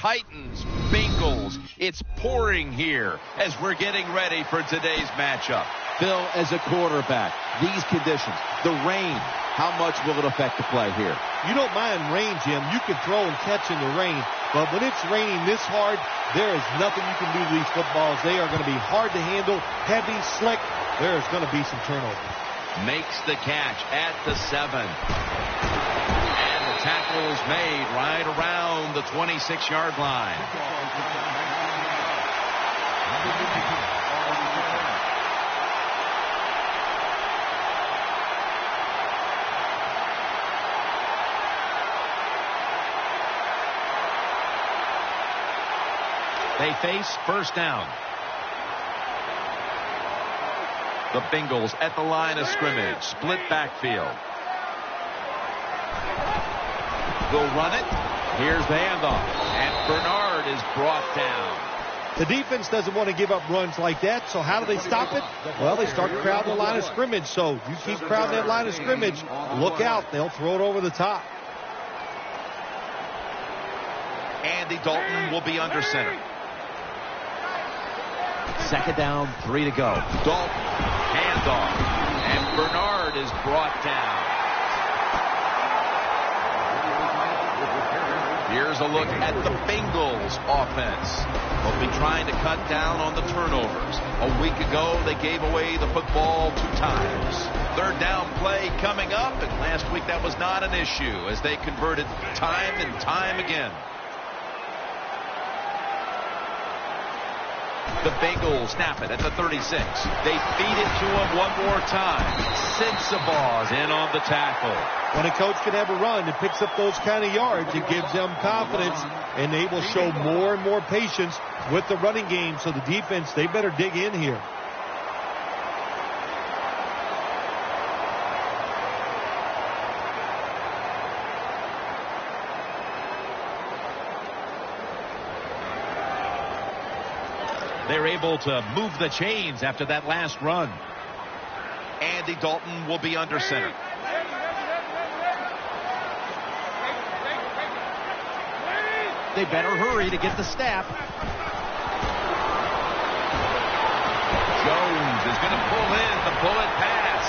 Titans, Bengals. It's pouring here as we're getting ready for today's matchup. Bill, as a quarterback, these conditions, the rain, how much will it affect the play here? You don't mind rain, Jim. You can throw and catch in the rain. But when it's raining this hard, there is nothing you can do to these footballs. They are going to be hard to handle, heavy, slick. There is going to be some turnover. Makes the catch at the 7. And the tackle is made right around the 26-yard line. They face first down. The Bengals at the line of scrimmage. Split backfield. They'll run it. Here's the handoff. And Bernard is brought down. The defense doesn't want to give up runs like that, so how do they stop it? Well, they start crowding the line of scrimmage. So you keep crowding that line of scrimmage, look out. They'll throw it over the top. Andy Dalton will be under center. Second down, 3 to go. Dalton, handoff, and Bernard is brought down. Here's a look at the Bengals offense. They'll be trying to cut down on the turnovers. A week ago, they gave away the football 2 times. Third down play coming up, and last week that was not an issue as they converted time and time again. The Bengals snap it at the 36. They feed it to him one more time. Sensabaugh in on the tackle. When a coach can have a run that picks up those kind of yards, it gives them confidence, and they will show more and more patience with the running game. So the defense, they better dig in here. They're able to move the chains after that last run. Andy Dalton will be under center. They better hurry to get the snap. Jones is going to pull in the bullet pass.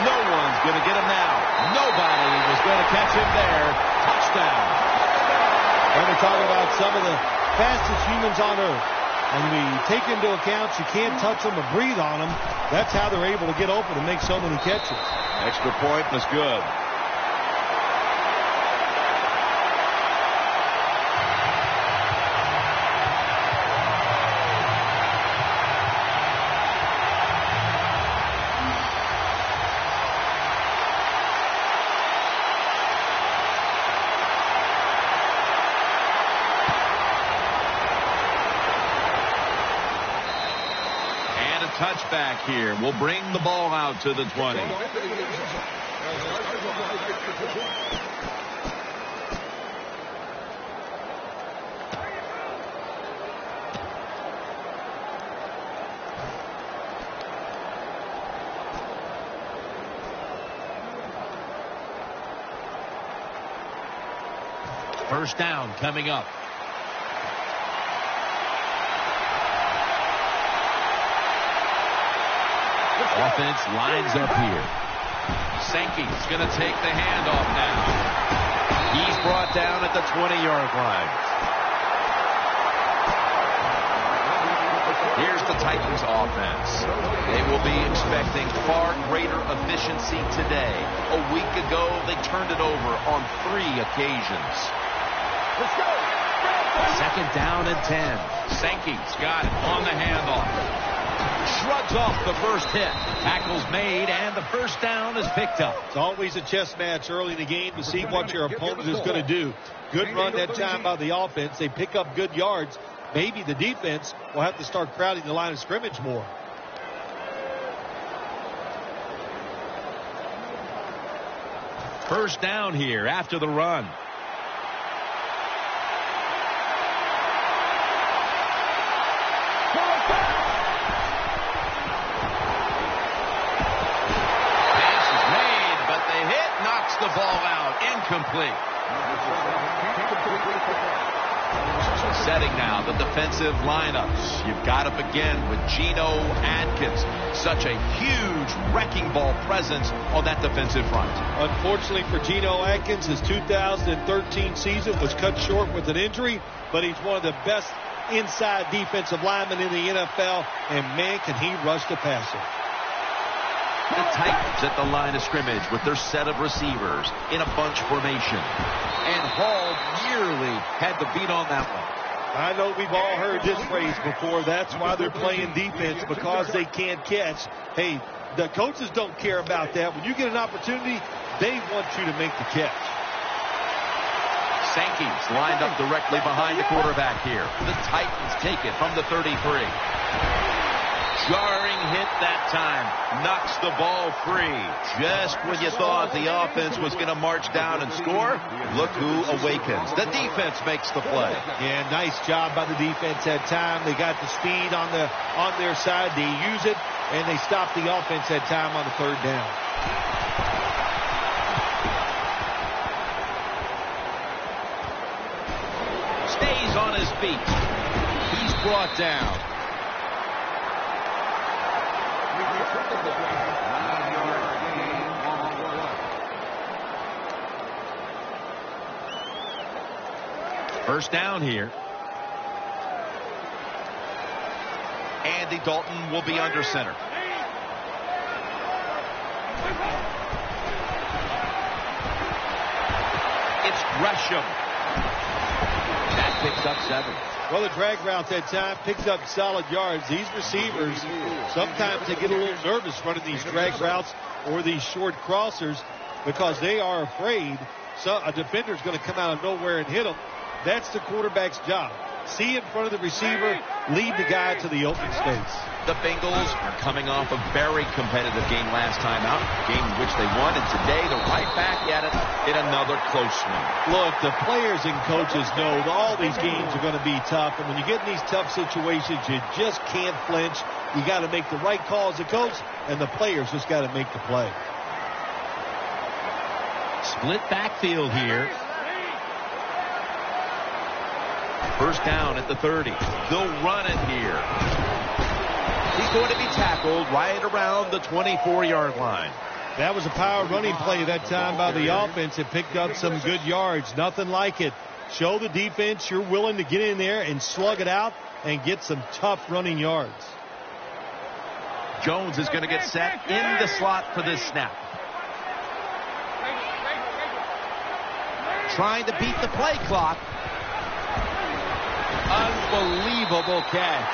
No one's going to get him now. Nobody was going to catch him there. Touchdown. And we're talking about some of the fastest humans on earth. And we take into account you can't touch them or breathe on them. That's how they're able to get open and make so many catches. Extra point was good. Touchback here will bring the ball out to the 20. First down coming up. Offense lines up here. Sankey's going to take the handoff now. He's brought down at the 20-yard line. Here's the Titans offense. They will be expecting far greater efficiency today. A week ago, they turned it over on 3 occasions. Let's go. Second down and 10. Sankey's got it on the handoff. Shrugs off the first hit. Tackle's made, and the first down is picked up. It's always a chess match early in the game to see what your opponent is going to do. Good run that time by the offense. They pick up good yards. Maybe the defense will have to start crowding the line of scrimmage more. First down here after the run. The ball out, incomplete. Setting now the defensive lineups. You've got to begin with Geno Atkins. Such a huge wrecking ball presence on that defensive front. Unfortunately for Geno Atkins, his 2013 season was cut short with an injury, but he's one of the best inside defensive linemen in the NFL, and man, can he rush the passer. The Titans at the line of scrimmage with their set of receivers in a bunch formation. And Hall nearly had the beat on that one. I know we've all heard this phrase before. That's why they're playing defense, because they can't catch. Hey, the coaches don't care about that. When you get an opportunity, they want you to make the catch. Sankey's lined up directly behind the quarterback here. The Titans take it from the 33. Jarring hit that time. Knocks the ball free. Just when you thought the offense was going to march down and score, look who awakens. The defense makes the play. Yeah, nice job by the defense that time. They got the speed on their side. They use it, and they stop the offense that time on the third down. Stays on his feet. He's brought down. First down here. Andy Dalton will be under center. It's Gresham. That picks up 7. Well, the drag route that time picks up solid yards. These receivers, sometimes they get a little nervous running these drag routes or these short crossers because they are afraid a defender's going to come out of nowhere and hit them. That's the quarterback's job. See in front of the receiver, lead the guy to the open space. The Bengals are coming off a very competitive game last time out, game in which they won, and today they're right back at it in another close one. Look, the players and coaches know that all these games are going to be tough, and when you get in these tough situations, you just can't flinch. You got to make the right call as a coach, and the players just got to make the play. Split backfield here. First down at the 30. They'll run it here. He's going to be tackled right around the 24-yard line. That was a power running play that time by the offense. It picked up some good yards. Nothing like it. Show the defense you're willing to get in there and slug it out and get some tough running yards. Jones is going to get set in the slot for this snap. Trying to beat the play clock. Unbelievable catch.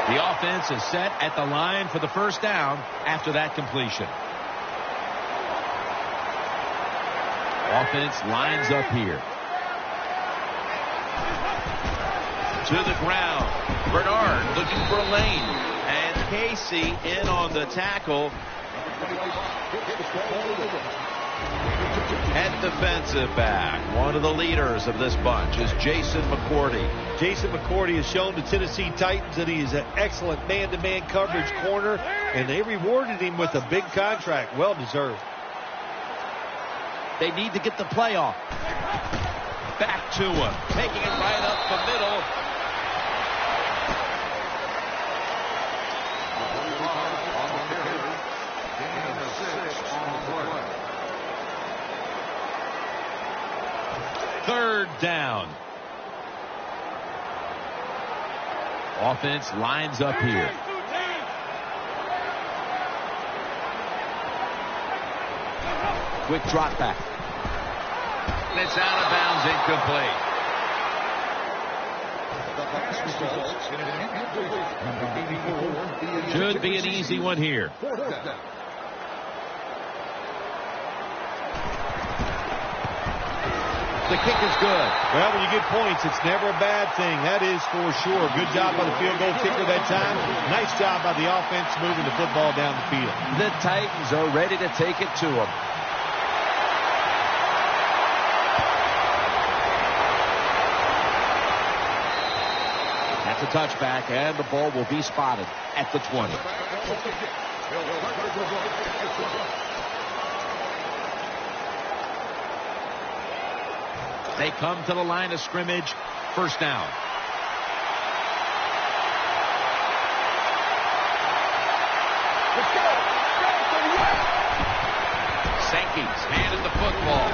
The offense is set at the line for the first down after that completion. Offense lines up here. To the ground. Bernard looking for a lane. And Casey in on the tackle. And defensive back. One of the leaders of this bunch is Jason McCourty. Jason McCourty has shown the Tennessee Titans that he is an excellent man-to-man coverage corner, and they rewarded him with a big contract. Well deserved. They need to get the play off. Back to him. Taking it right up the middle. Third down. Offense lines up here. Quick drop back. And it's out of bounds, incomplete. Should be an easy one here. The kick is good. Well, when you get points, it's never a bad thing. That is for sure. Good job by the field goal kicker that time. Nice job by the offense moving the football down the field. The Titans are ready to take it to them. That's a touchback, and the ball will be spotted at the 20. They come to the line of scrimmage. First down. Sankey's handed the football.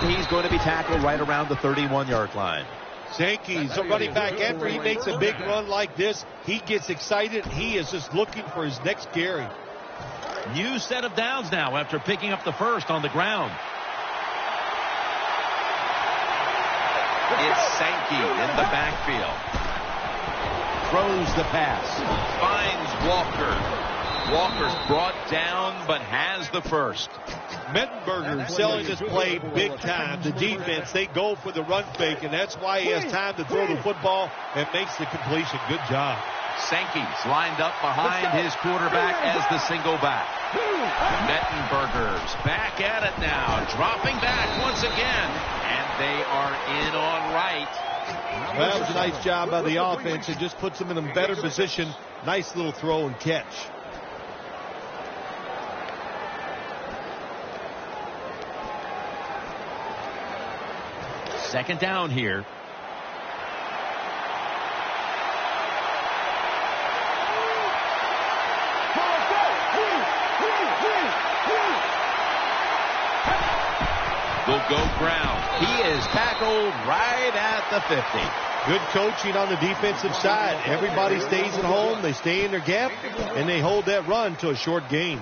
And he's going to be tackled right around the 31-yard line. Sankey's a running back. After he makes a big run like this, he gets excited. He is just looking for his next carry. New set of downs now after picking up the first on the ground. It's Sankey in the backfield. Throws the pass. Finds Walker. Walker's brought down but has the first. Mettenberger selling this play big time. The defense, they go for the run fake, and that's why he has time to throw the football and makes the completion. Good job. Sankey's lined up behind his quarterback as the single back. Mettenberger's back at it now, dropping back once again, and they are in on right. Well, that was a nice job by the offense. It just puts them in a better position. Nice little throw and catch. Second down here. Will go ground. He is tackled right at the 50. Good coaching on the defensive side. Everybody stays at home. They stay in their gap, and they hold that run to a short gain.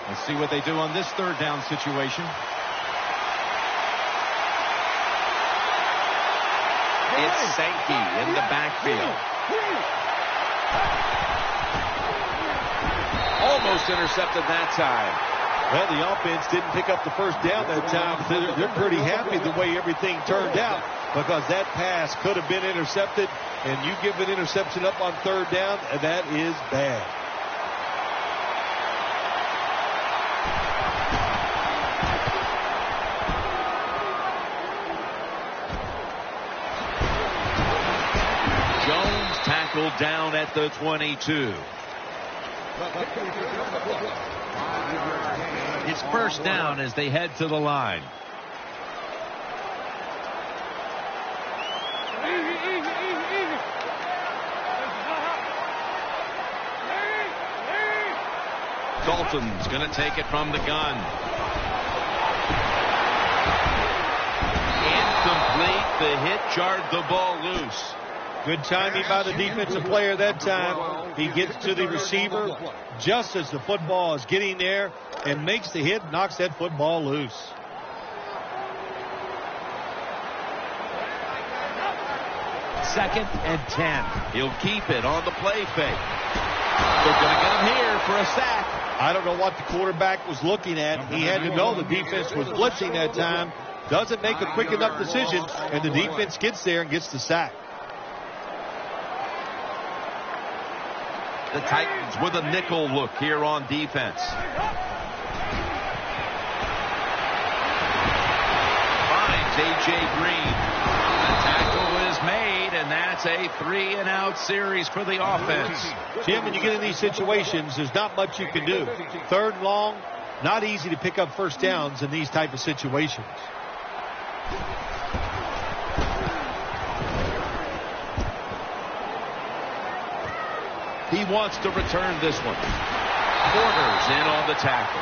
Let's see what they do on this third down situation. It's Sankey in the backfield. Almost intercepted that time. Well, the offense didn't pick up the first down that time. They're pretty happy the way everything turned out because that pass could have been intercepted, and you give an interception up on third down, and that is bad. Jones tackled down at the 22. It's first down as they head to the line. Dalton's going to take it from the gun. Incomplete. The hit jarred the ball loose. Good timing by the defensive player that time. He gets to the receiver just as the football is getting there and makes the hit, knocks that football loose. Second and 10. He'll keep it on the play fake. They're going to get him here for a sack. I don't know what the quarterback was looking at. He had to know the defense was blitzing that time. Doesn't make a quick enough decision, and the defense gets there and gets the sack. The Titans with a nickel look here on defense. Finds A.J. Green. The tackle is made, and that's a 3-and-out series for the offense. Jim, when you get in these situations, there's not much you can do. Third and long, not easy to pick up first downs in these type of situations. He wants to return this one. Porter's in on the tackle.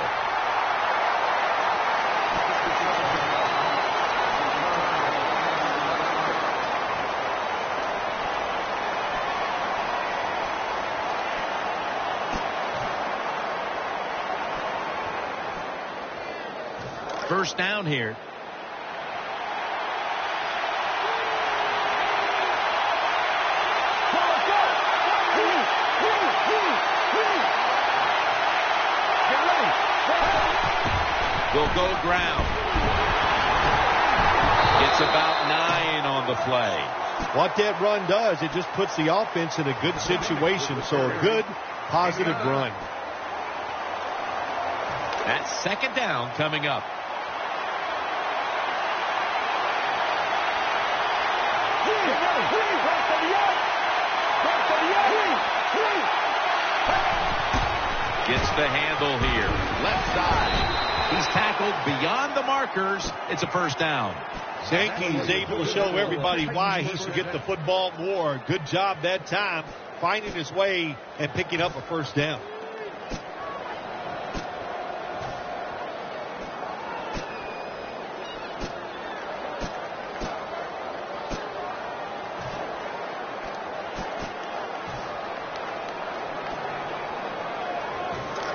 First down here. Will go ground. It's about 9 on the play. What that run does, it just puts the offense in a good situation. So a good, positive run. That's second down coming up. the handle here. Left side. He's tackled beyond the markers. It's a first down. Sankey's able to show everybody why he should get the football more. Good job that time, finding his way and picking up a first down.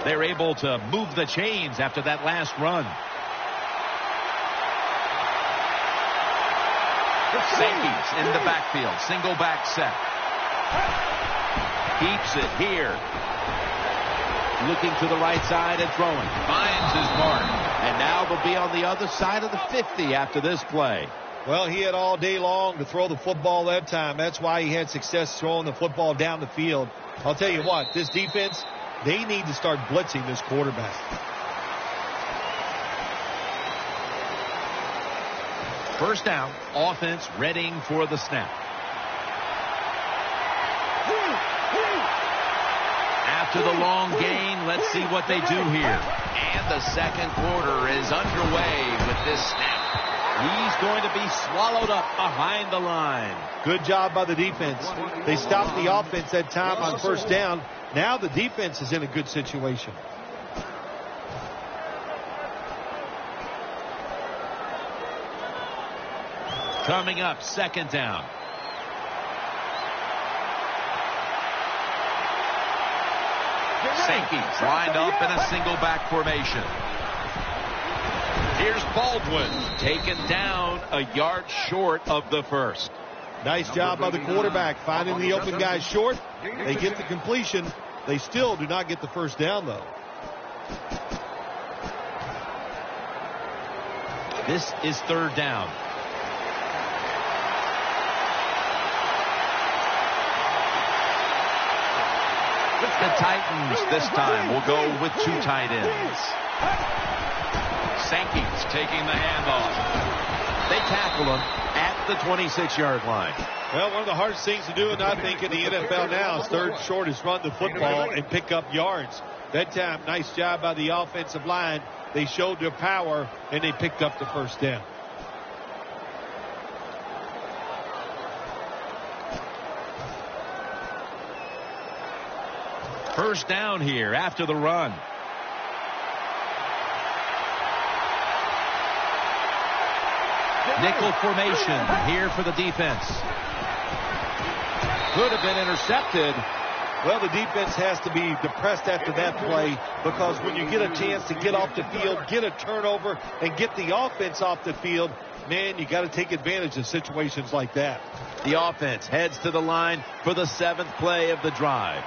They're able to move the chains after that last run. Sankey's in the backfield. Single back set. Keeps it here. Looking to the right side and throwing. Finds his mark. And now they'll be on the other side of the 50 after this play. Well, he had all day long to throw the football that time. That's why he had success throwing the football down the field. I'll tell you what, this defense, they need to start blitzing this quarterback. First down, offense readying for the snap. After the long gain, let's see what they do here. And the second quarter is underway with this snap. He's going to be swallowed up behind the line. Good job by the defense. They stopped the offense that time on first down. Now the defense is in a good situation. Coming up, second down. Sankey's lined up in a single back formation. Here's Baldwin, taken down a yard short of the first. Nice job by the quarterback, finding the open guy short. They get the completion. They still do not get the first down, though. This is third down. The Titans this time will go with two tight ends. Sankey's taking the handoff. They tackle him at the 26-yard line. Well, one of the hardest things to do, and I think in the NFL now, is third short is run the football and pick up yards. That time, nice job by the offensive line. They showed their power, and they picked up the first down. First down here after the run. Nickel formation here for the defense. Could have been intercepted. Well, the defense has to be depressed after that play, because when you get a chance to get off the field, get a turnover, and get the offense off the field, man, you got to take advantage of situations like that. The offense heads to the line for the 7th play of the drive.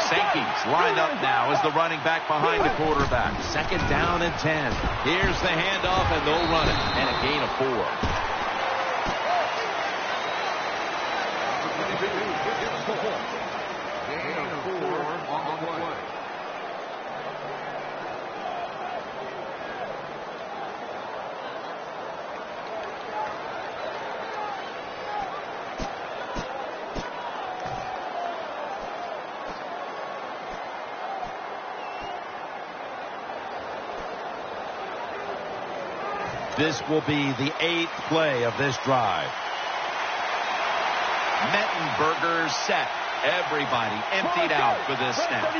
Sankey's lined up now as the running back behind the quarterback. Second down and 10. Here's the handoff, and they'll run it. And a gain of 4. This will be the 8th play of this drive. Mettenberger set. Everybody emptied out for this snap.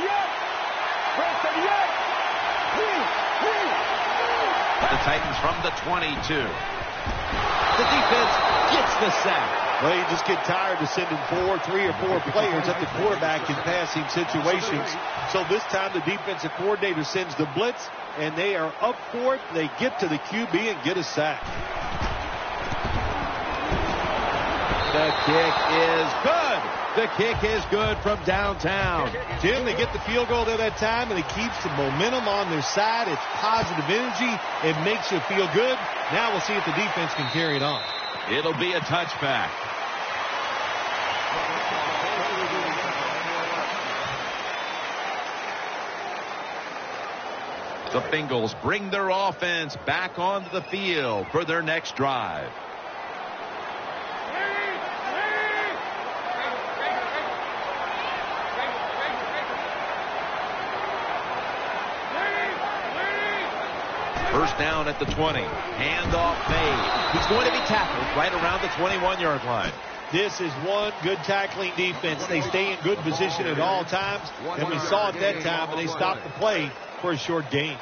The Titans from the 22. The defense gets the sack. Well, you just get tired of sending 3 or 4 players at the quarterback in passing situations. So this time the defensive coordinator sends the blitz, and they are up for it. They get to the QB and get a sack. The kick is good. The kick is good from downtown. Jim, they get the field goal there that time, and it keeps the momentum on their side. It's positive energy. It makes you feel good. Now we'll see if the defense can carry it on. It'll be a touchback. The Bengals bring their offense back onto the field for their next drive. down at the 20. Handoff made. He's going to be tackled right around the 21-yard line. This is one good tackling defense. They stay in good position at all times, and we saw it that time, and they stopped the play for a short gain.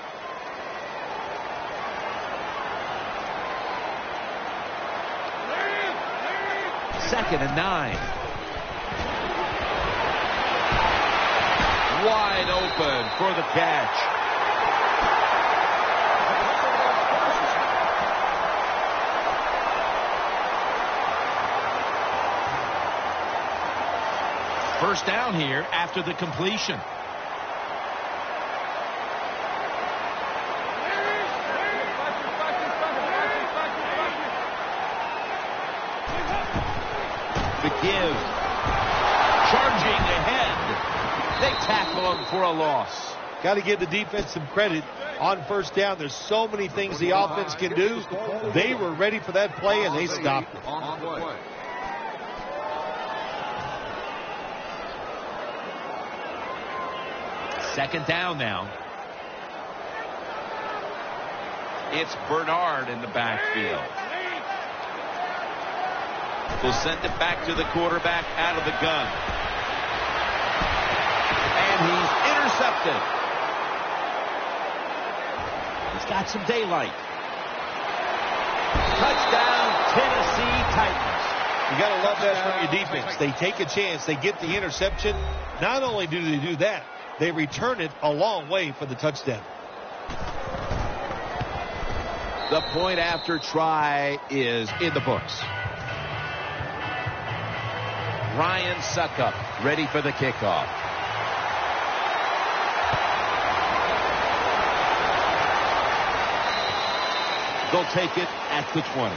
Second and 9. Wide open for the catch. First down here after the completion. The give. Charging ahead. They tackle him for a loss. Got to give the defense some credit on first down. There's so many things the offense can do. They were ready for that play, and they stopped it. Second down now. It's Bernard in the backfield. They'll send it back to the quarterback out of the gun. And he's intercepted. He's got some daylight. Touchdown, Tennessee Titans. You got to love that from your defense. They take a chance. They get the interception. Not only do they do that, they return it a long way for the touchdown. The point after try is in the books. Ryan Suckup ready for the kickoff. They'll take it at the 20.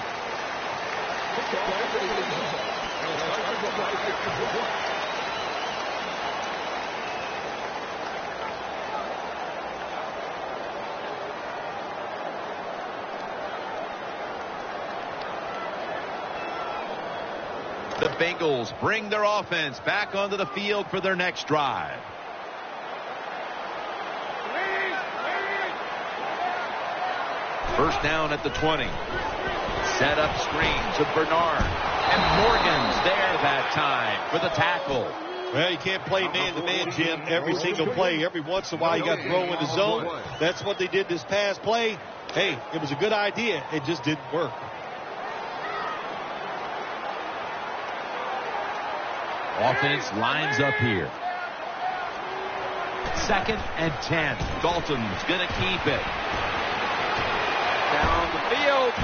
The Bengals bring their offense back onto the field for their next drive. First down at the 20. Set up screen to Bernard. And Morgan's there that time for the tackle. Well, you can't play man-to-man, Jim, every single play. Every once in a while, you got to throw in the zone. That's what they did this past play. Hey, it was a good idea. It just didn't work. Offense lines up here. Second and 10. Dalton's going to keep it. Down the field.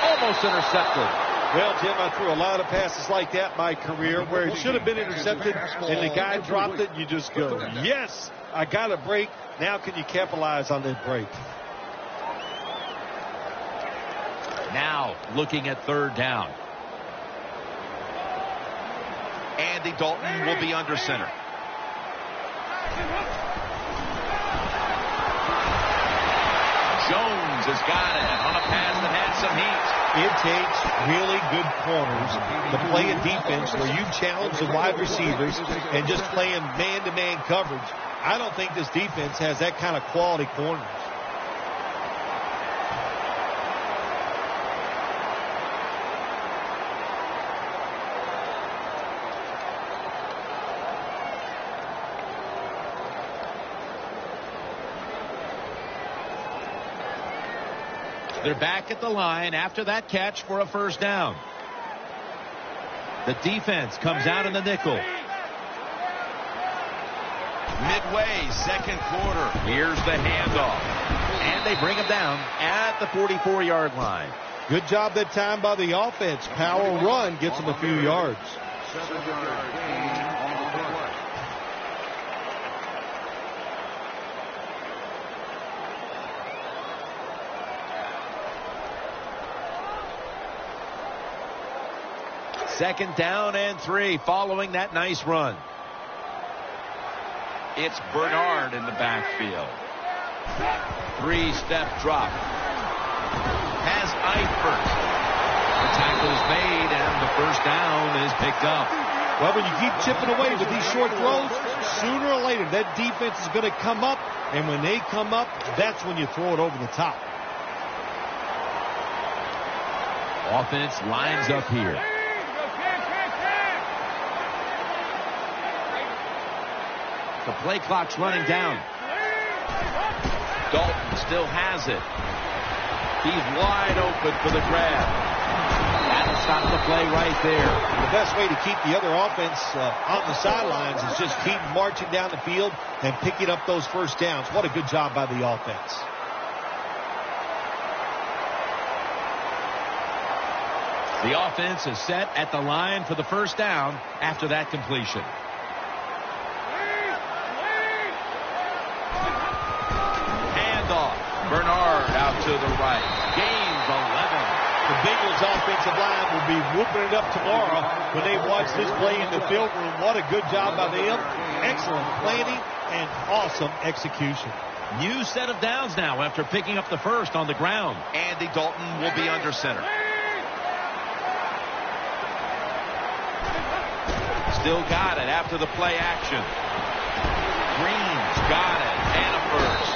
Almost intercepted. Well, Jim, I threw a lot of passes like that in my career where it should have been intercepted, and the guy dropped it, and you just go, yes, I got a break. Now can you capitalize on that break? Now looking at third down. Andy Dalton will be under center. Jones has got it on a pass that had some heat. It takes really good corners to play a defense where you challenge the wide receivers and just playing man-to-man coverage. I don't think this defense has that kind of quality corners. They're back at the line after that catch for a first down. The defense comes out in the nickel. Midway, second quarter. Here's the handoff. And they bring him down at the 44-yard line. Good job that time by the offense. Power run gets them a few yards. 7-yard gain on the play. Second down and 3 following that nice run. It's Bernard in the backfield. Three-step drop. Has Eifert. The tackle is made, and the first down is picked up. Well, when you keep chipping away with these short throws, sooner or later that defense is going to come up, and when they come up, that's when you throw it over the top. Offense lines up here. The play clock's running down. Dalton still has it. He's wide open for the grab. That'll stop the play right there. The best way to keep the other offense on the sidelines is just keep marching down the field and picking up those first downs. What a good job by the offense. The offense is set at the line for the first down after that completion. Handoff. Bernard out to the right. Gains 11. The Bengals offensive line will be whooping it up tomorrow when they watch this play in the film room. What a good job by them. Excellent planning and awesome execution. New set of downs now after picking up the first on the ground. Andy Dalton will be under center. Still got it after the play action. Green's got it and a first.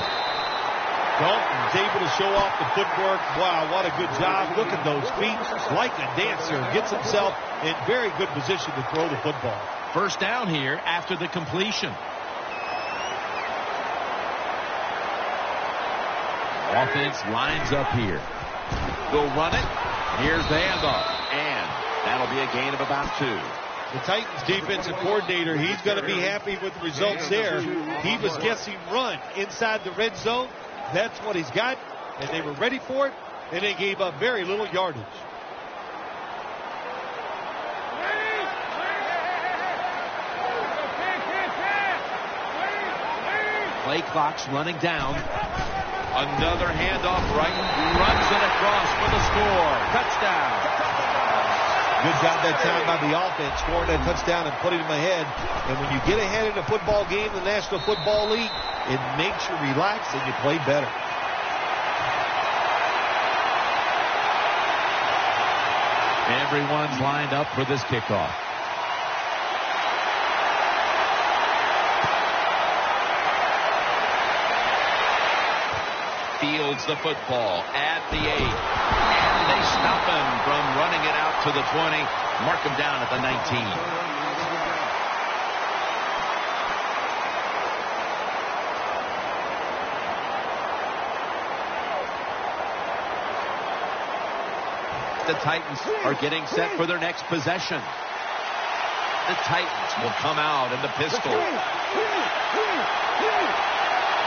Dalton's able to show off the footwork. Wow, what a good job. Look at those feet. Like a dancer. Gets himself in very good position to throw the football. First down here after the completion. Offense lines up here. Will run it. Here's the handoff. And that'll be a gain of about 2. The Titans defensive coordinator, he's going to be happy with the results there. He was guessing run inside the red zone. That's what he's got, and they were ready for it, and they gave up very little yardage. Play clock's running down. Another handoff right. Runs it across for the score. Touchdown. Good job that time by the offense, scoring that touchdown and putting them ahead. And when you get ahead in a football game, the National Football League, it makes you relax and you play better. Everyone's lined up for this kickoff. Fields the football at the 8. And they stop him from running it out to the 20. Mark him down at the 19. The Titans are getting set for their next possession. The Titans will come out in the pistol.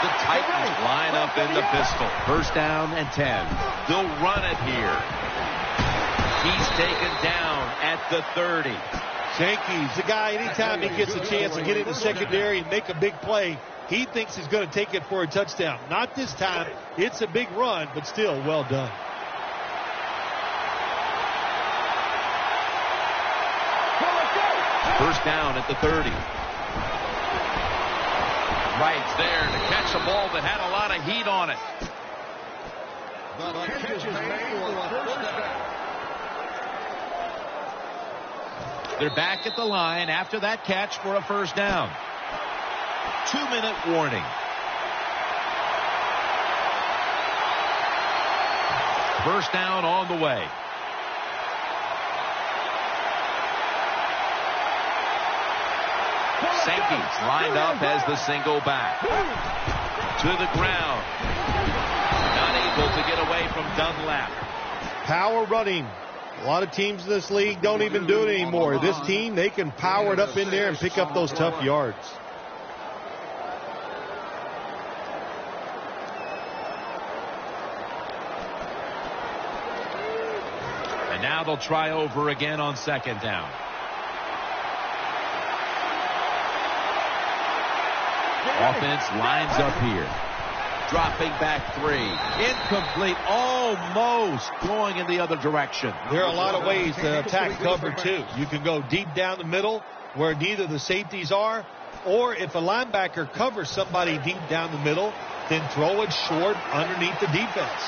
The Titans line up in the pistol. First down and 10. They'll run it here. He's taken down at the 30. Sankey's the guy, anytime he gets a chance to get in the secondary and make a big play, he thinks he's going to take it for a touchdown. Not this time. It's a big run, but still well done. First down at the 30. Right there to catch a ball that had a lot of heat on it. The catch is made for first down. They're back at the line after that catch for a first down. 2-minute warning. First down on the way. Sankey's lined up as the single back. To the ground. Not able to get away from Dunlap. Power running. A lot of teams in this league don't even do it anymore. This team, they can power it up in there and pick up those tough yards. And now they'll try over again on second down. Offense lines up here. Dropping back 3. Incomplete. Almost going in the other direction. There are a lot of ways to attack cover, too. You can go deep down the middle where neither the safeties are, or if a linebacker covers somebody deep down the middle, then throw it short underneath the defense.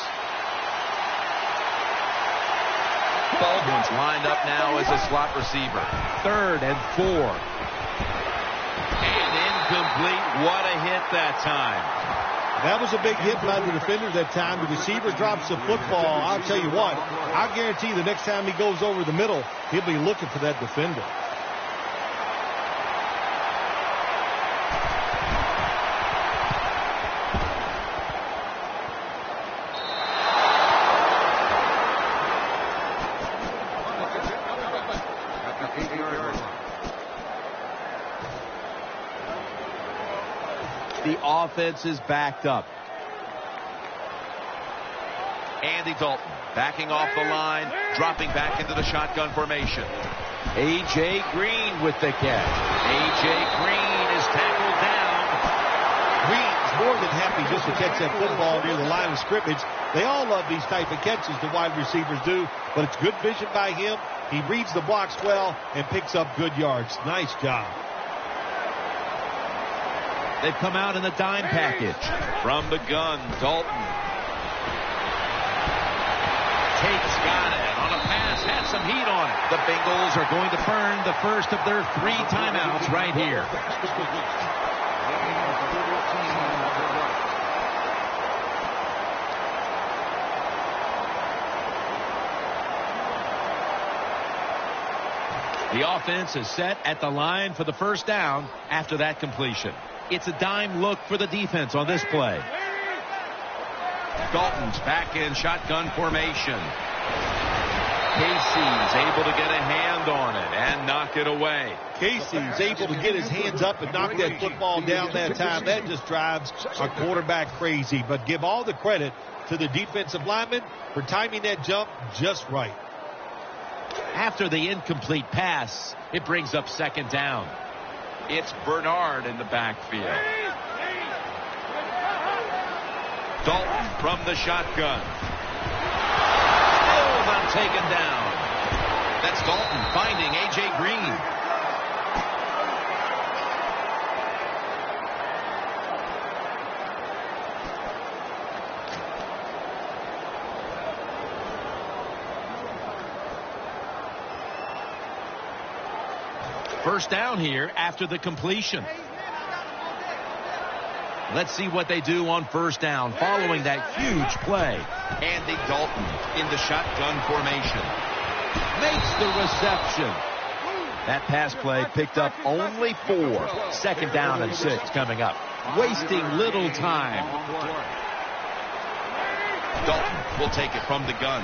Baldwin's lined up now as a slot receiver. 3rd and 4. And incomplete. What a hit that time. That was a big hit by the defender that time. The receiver drops the football. I'll tell you what, I guarantee the next time he goes over the middle, he'll be looking for that defender. The offense is backed up. Andy Dalton backing off the line, dropping back into the shotgun formation. A.J. Green with the catch. A.J. Green is tackled down. Green's more than happy just to catch that football near the line of scrimmage. They all love these type of catches, the wide receivers do, but it's good vision by him. He reads the blocks well and picks up good yards. Nice job. They've come out in the dime package. From the gun, Dalton. Tate's got it on a pass, has some heat on it. The Bengals are going to burn the first of their 3 timeouts right here. The offense is set at the line for the first down after that completion. It's a dime look for the defense on this play. Dalton's back in shotgun formation. Casey's able to get a hand on it and knock it away. Casey's able to get his hands up and knock that football down that time. That just drives a quarterback crazy. But give all the credit to the defensive lineman for timing that jump just right. After the incomplete pass, it brings up second down. It's Bernard in the backfield. Dalton from the shotgun. Still not taken down. That's Dalton finding A.J. Green. First down here after the completion. Let's see what they do on first down following that huge play. Andy Dalton in the shotgun formation. Makes the reception. That pass play picked up only 4. Second down and 6 coming up. Wasting little time. Dalton will take it from the gun.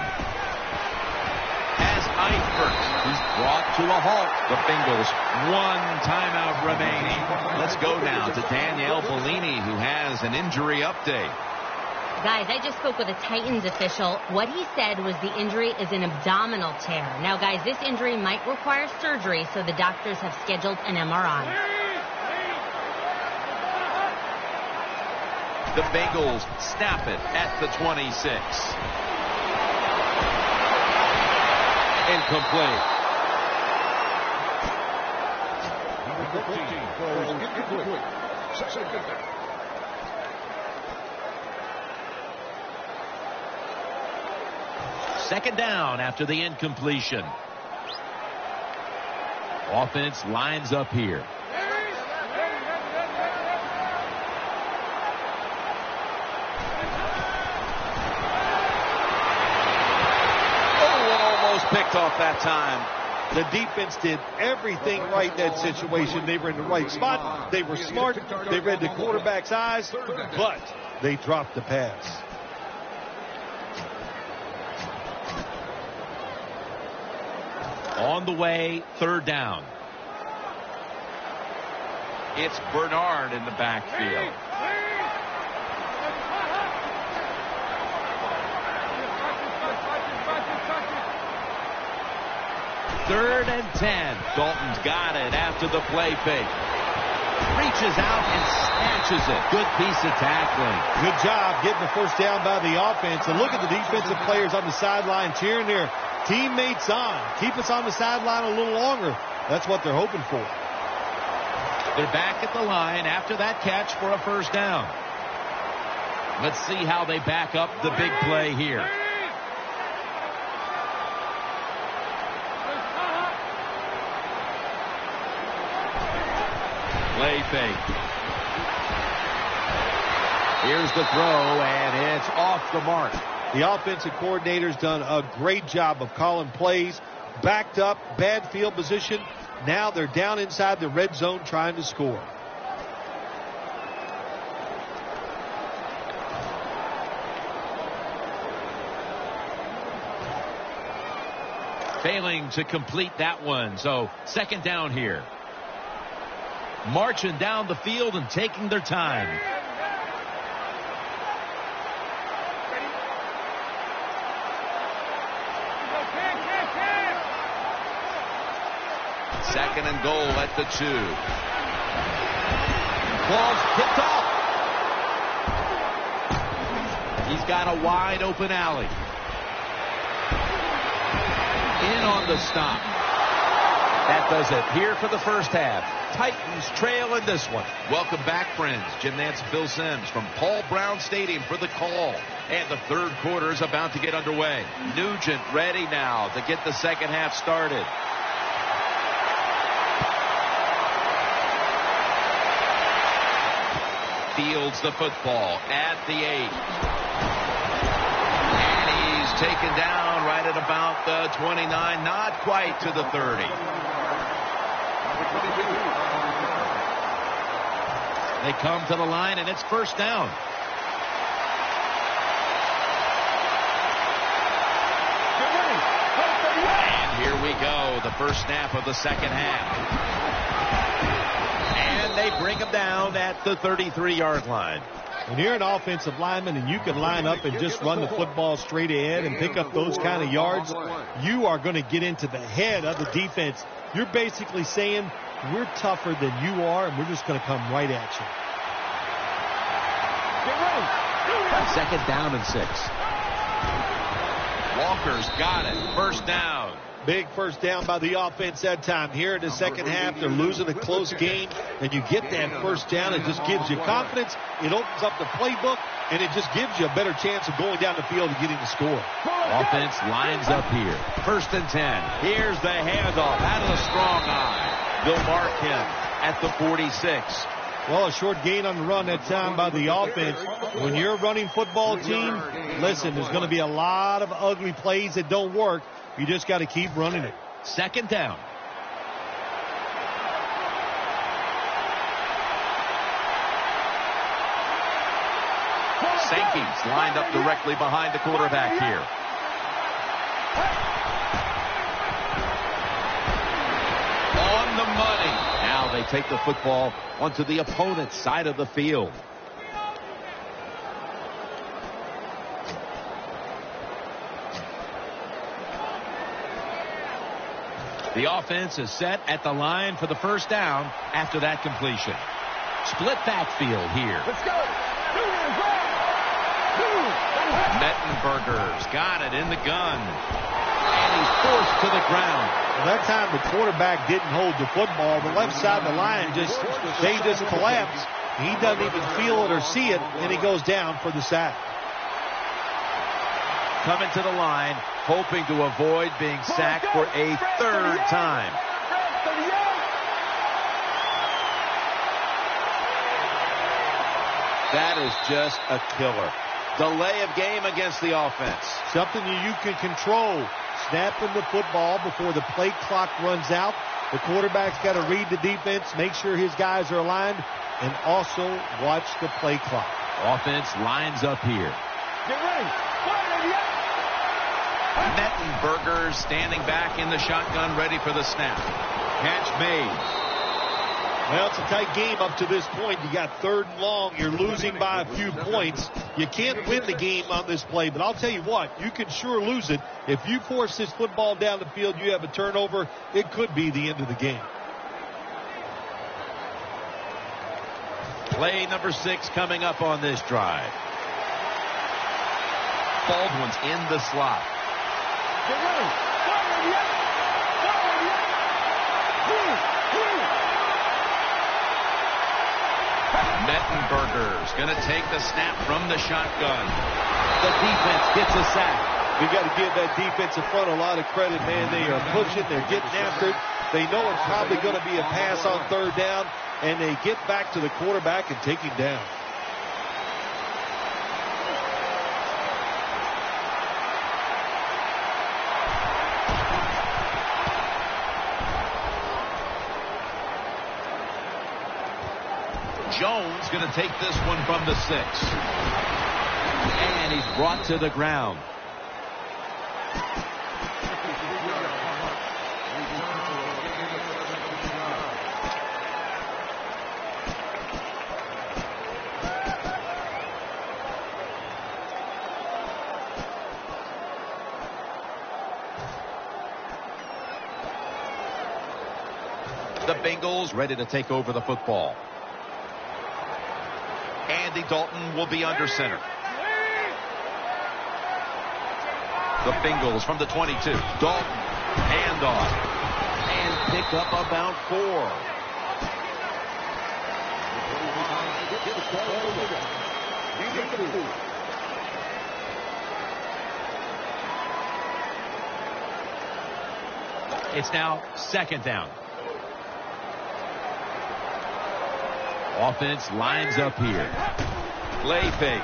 As Eifert, who's brought to a halt. The Bengals, 1 timeout remaining. Let's go now to Danielle Bellini, who has an injury update. Guys, I just spoke with a Titans official. What he said was the injury is an abdominal tear. Now, guys, this injury might require surgery, so the doctors have scheduled an MRI. The Bengals snap it at the 26. Incomplete. Second down after the incompletion. Offense lines up here. Picked off that time. The defense did everything right in that situation. They were in the right spot. They were smart. They read the quarterback's eyes, but they dropped the pass. On the way, third down. It's Bernard in the backfield. Third and 10. Dalton's got it after the play fake. Reaches out and snatches it. Good piece of tackling. Good job getting the first down by the offense. And look at the defensive players on the sideline cheering their teammates on. Keep us on the sideline a little longer. That's what they're hoping for. They're back at the line after that catch for a first down. Let's see how they back up the big play here. Play fake. Here's the throw, and it's off the mark. The offensive coordinator's done a great job of calling plays. Backed up, bad field position. Now they're down inside the red zone trying to score. Failing to complete that one. So second down here. Marching down the field and taking their time. Second and goal at the 2. Ball's picked off. He's got a wide open alley. In on the stop. That does it here for the first half. Titans trail in this one. Welcome back, friends. Jim Nance and Phil Simms from Paul Brown Stadium for the call. And the third quarter is about to get underway. Nugent ready now to get the second half started. Fields the football at the 8. Taken down right at about the 29, not quite to the 30. They come to the line, and it's first down. And here we go, the first snap of the second half. And they bring him down at the 33-yard line. When you're an offensive lineman and you can line up and just run the football straight ahead and pick up those kind of yards, you are going to get into the head of the defense. You're basically saying, we're tougher than you are, and we're just going to come right at you. Second down and 6. Walker's got it. First down. Big first down by the offense that time. Here in the second half, they're losing a close game, and you get that first down. It just gives you confidence. It opens up the playbook, and it just gives you a better chance of going down the field and getting the score. Offense lines up here. First and 10. Here's the handoff out of the strong eye. They'll mark him at the 46. Well, a short gain on the run that time by the offense. When you're a running football team, listen, there's going to be a lot of ugly plays that don't work. You just got to keep running it. Second down. Sankey's lined up directly behind the quarterback here. On the money. Now they take the football onto the opponent's side of the field. The offense is set at the line for the first down after that completion. Split backfield here. Let's go. Mettenberger's got it in the gun. And he's forced to the ground. Well, that time the quarterback didn't hold the football. The left side of the line just collapsed. He doesn't even feel it or see it, and he goes down for the sack. Coming to the line, hoping to avoid being sacked for a third time. That is just a killer. Delay of game against the offense. Something you can control. Snapping the football before the play clock runs out. The quarterback's got to read the defense, make sure his guys are aligned, and also watch the play clock. Offense lines up here. Get ready. Mettenberger standing back in the shotgun, ready for the snap. Catch made. Well, it's a tight game up to this point. You got third and long. You're losing by a few points. You can't win the game on this play, but I'll tell you what, you can sure lose it. If you force this football down the field, you have a turnover, it could be the end of the game. Play number 6 coming up on this drive. Baldwin's in the slot. Mettenberger's going to take the snap from the shotgun. The defense gets a sack. We got to give that defensive front a lot of credit, man. They are pushing. They're getting after it. They know it's probably going to be a pass on third down, and they get back to the quarterback and take him down. Jones going to take this one from the 6. And he's brought to the ground. The Bengals ready to take over the football. Andy Dalton will be under center. The Bengals from the 22. Dalton, handoff, and pick up about 4. It's now 2nd down. Offense lines up here. Play fake.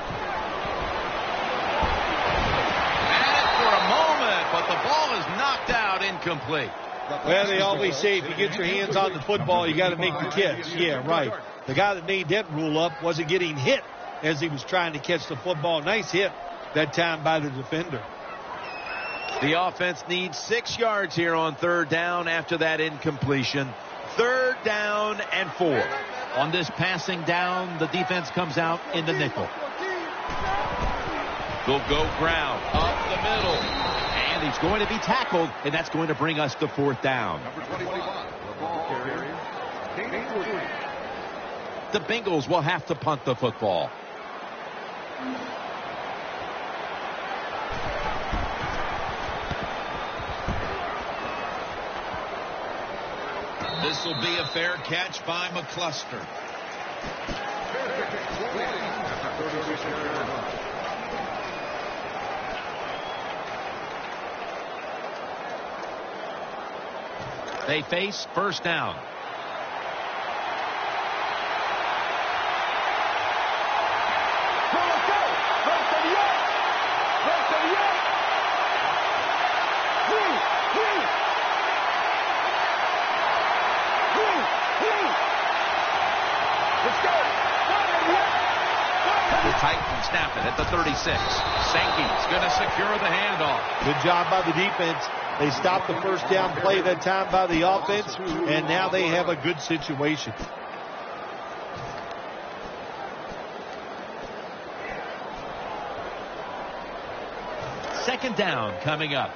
And for a moment, but the ball is knocked out, incomplete. Well, they always say if you get your hands on the football, you got to make the catch. Yeah, right. The guy that made that rule up wasn't getting hit as he was trying to catch the football. Nice hit that time by the defender. The offense needs 6 yards here on 3rd down after that incompletion. 3rd down and 4. On this passing down, the defense comes out in the nickel. They'll go ground up the middle. And he's going to be tackled, and that's going to bring us to 4th down. The Bengals will have to punt the football. This will be a fair catch by McCluster. They face 1st down. Titans snap it at the 36. Sankey's going to secure the handoff. Good job by the defense. They stopped the 1st down play that time by the offense, and now they have a good situation. Second down coming up.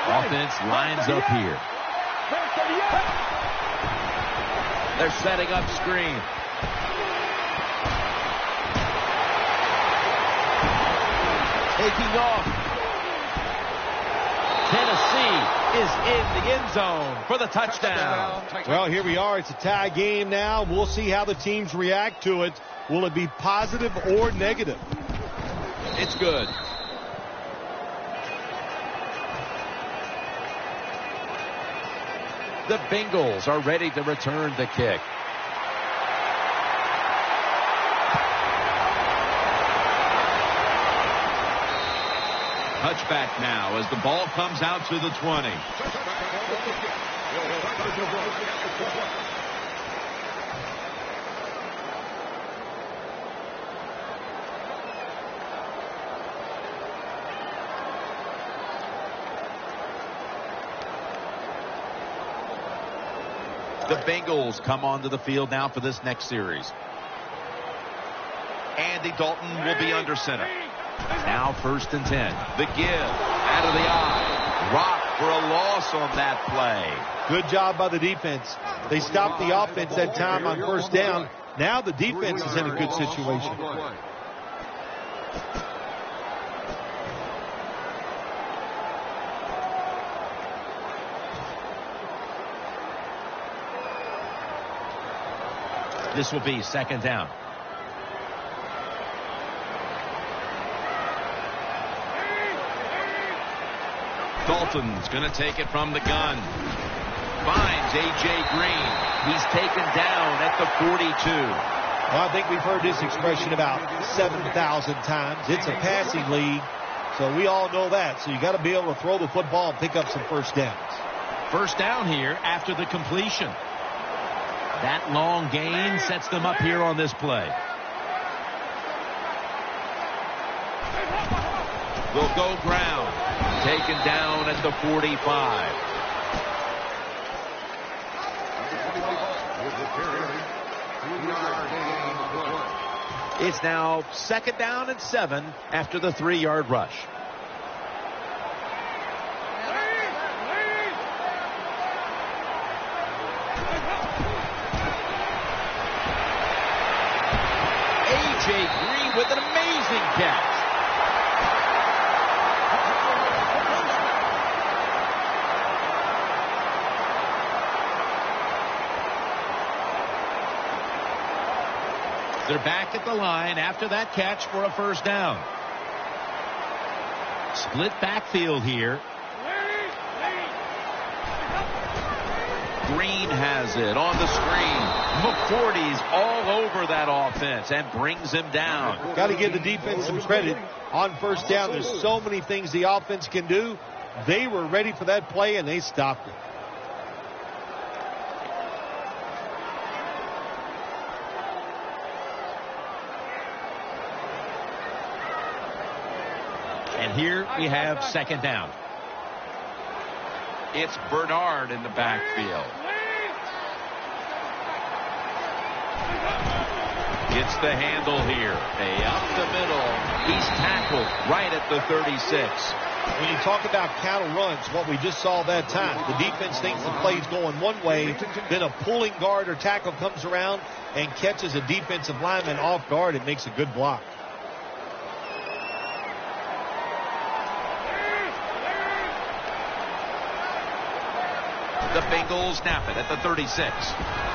Offense lines up here. They're setting up screen. Taking off. Tennessee is in the end zone for the touchdown. Well, here we are. It's a tie game now. We'll see how the teams react to it. Will it be positive or negative? It's good. The Bengals are ready to return the kick. Touchback now as the ball comes out to the 20. The Bengals come onto the field now for this next series. Andy Dalton will be under center. Now 1st and 10. The give out of the eye. Rock for a loss on that play. Good job by the defense. They stopped the offense that time on 1st down. Now the defense is in a good situation. This will be 2nd down. Dalton's going to take it from the gun. Finds A.J. Green. He's taken down at the 42. Well, I think we've heard this expression about 7,000 times. It's a passing league, so we all know that. So you got to be able to throw the football and pick up some 1st downs. First down here after the completion. That long gain sets them up here on this play. Will go ground. Taken down at the 45. It's now 2nd down and 7 after the 3-yard rush. A.J. Green with an amazing catch. They're back at the line after that catch for a first down. Split backfield here. Green has it on the screen. McCourty's all over that offense and brings him down. Got to give the defense some credit on first down. There's so many things the offense can do. They were ready for that play, and they stopped it. And here we have 2nd down. It's Bernard in the backfield. Gets the handle here. Up the middle. He's tackled right at the 36. When you talk about counter runs, what we just saw that time, the defense thinks the play's going one way, then a pulling guard or tackle comes around and catches a defensive lineman off guard and makes a good block. The Bengals snap it at the 36.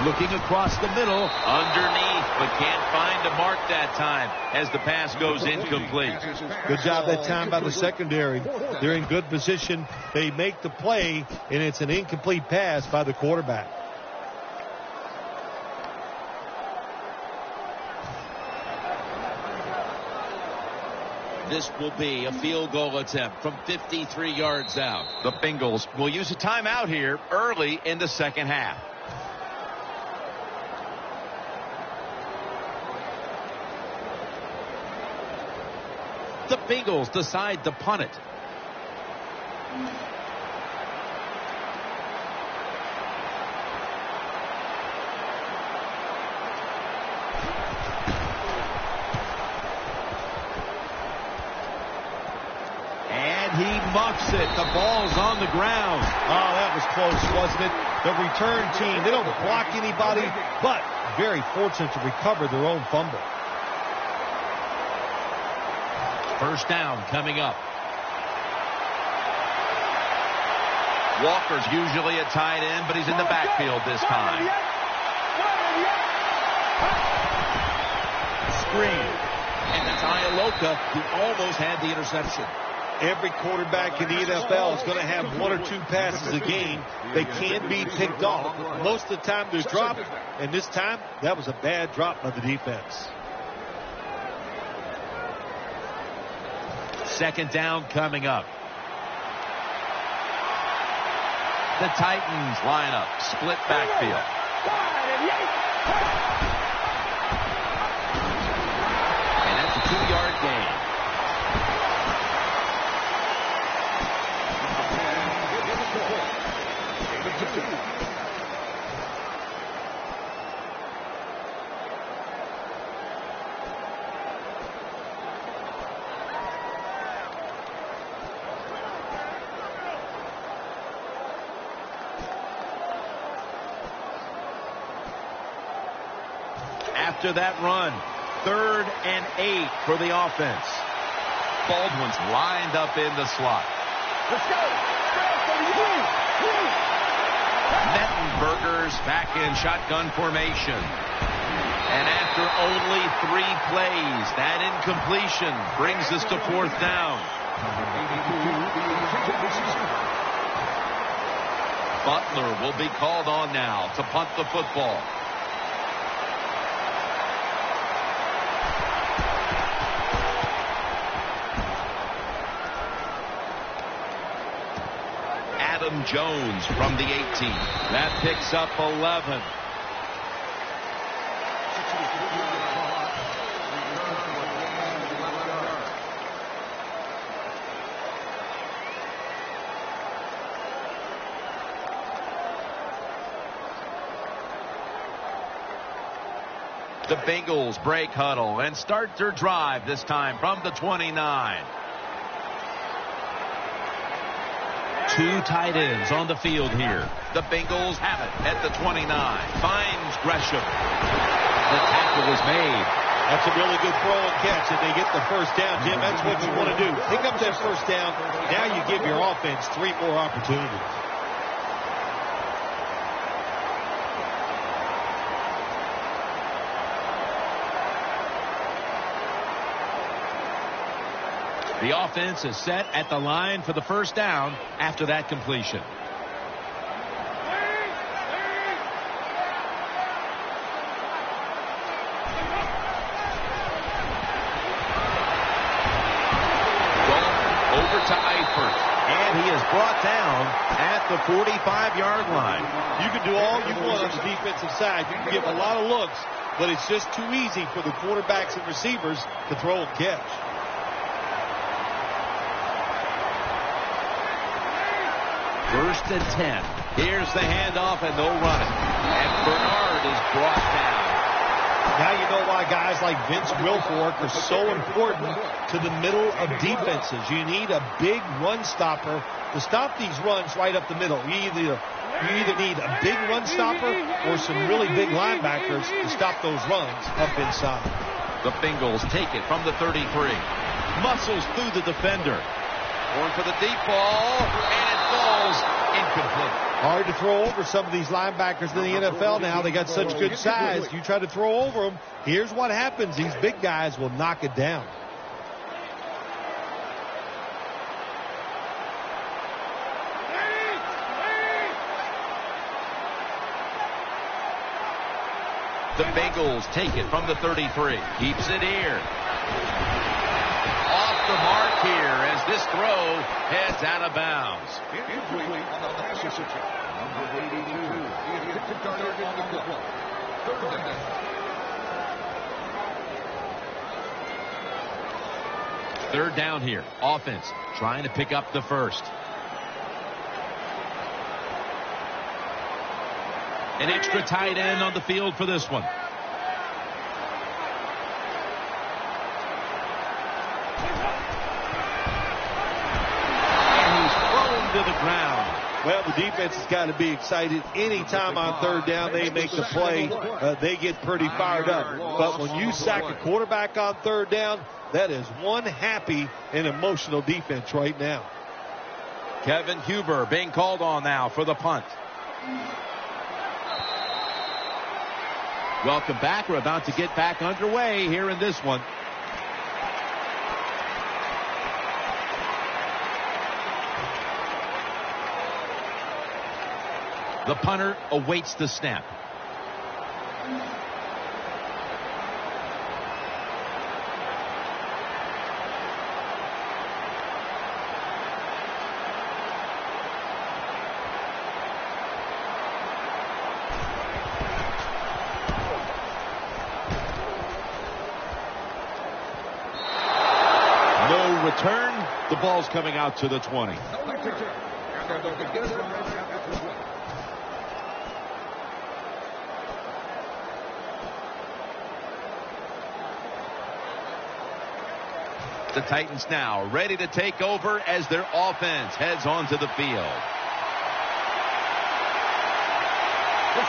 Looking across the middle. Underneath, but can't find a mark that time as the pass goes incomplete. Good job that time by the secondary. They're in good position. They make the play, and it's an incomplete pass by the quarterback. This will be a field goal attempt from 53 yards out. The Bengals will use a timeout here early in the second half. The Bengals decide to punt it. Muffs it. The ball's on the ground. Oh, that was close, wasn't it? The return team, they don't block anybody, but very fortunate to recover their own fumble. First down coming up. Walker's usually a tight end, but he's in the backfield this time. Screen. And that's Ialoka, who almost had the interception. Every quarterback in the NFL is going to have 1 or 2 passes a game. They can't be picked off. Most of the time they're dropped, and this time that was a bad drop by the defense. 2nd down coming up. The Titans line up, split backfield. And that's a 2-yard gain. After that run, 3rd and 8 for the offense. Baldwin's lined up in the slot. Let's go. Mettenberger's back in shotgun formation. And after only 3 plays, that incompletion brings us to 4th down. Butler will be called on now to punt the football. Adam Jones from the 18. That picks up 11. The Bengals break huddle and start their drive, this time from the 29. Two tight ends on the field here. The Bengals have it at the 29. Finds Gresham. The tackle was made. That's a really good throw and catch, and they get the first down. Jim, that's what you want to do. Pick up that first down. Now you give your offense 3 more opportunities. The offense is set at the line for the first down after that completion. Over to Eifert. And he is brought down at the 45-yard line. You can do all you want on the defensive side. You can give a lot of looks, but it's just too easy for the quarterbacks and receivers to throw and catch. First and 10. Here's the handoff, and they'll run it. And Bernard is brought down. Now you know why guys like Vince Wilfork are so important to the middle of defenses. You need a big run stopper to stop these runs right up the middle. You either need a big run stopper or some really big linebackers to stop those runs up inside. The Bengals take it from the 33. Muscles through the defender. Going for the deep ball, and it falls incomplete. Hard to throw over some of these linebackers in the NFL now. They got such good size. You try to throw over them, here's what happens. These big guys will knock it down. The Bengals take it from the 33. Keeps it here. Off the mark here as this throw heads out of bounds. Third down here. Offense trying to pick up the first. An extra tight end on the field for this one. To the ground. Well, the defense has got to be excited. Anytime on third down they make the play, they get pretty fired up. But when you sack a quarterback on third down, that is one happy and emotional defense right now. Kevin Huber being called on now for the punt. Welcome back. We're about to get back underway here in this one. The punter awaits the snap. No return. The ball's coming out to the 20. The Titans now ready to take over as their offense heads onto the field.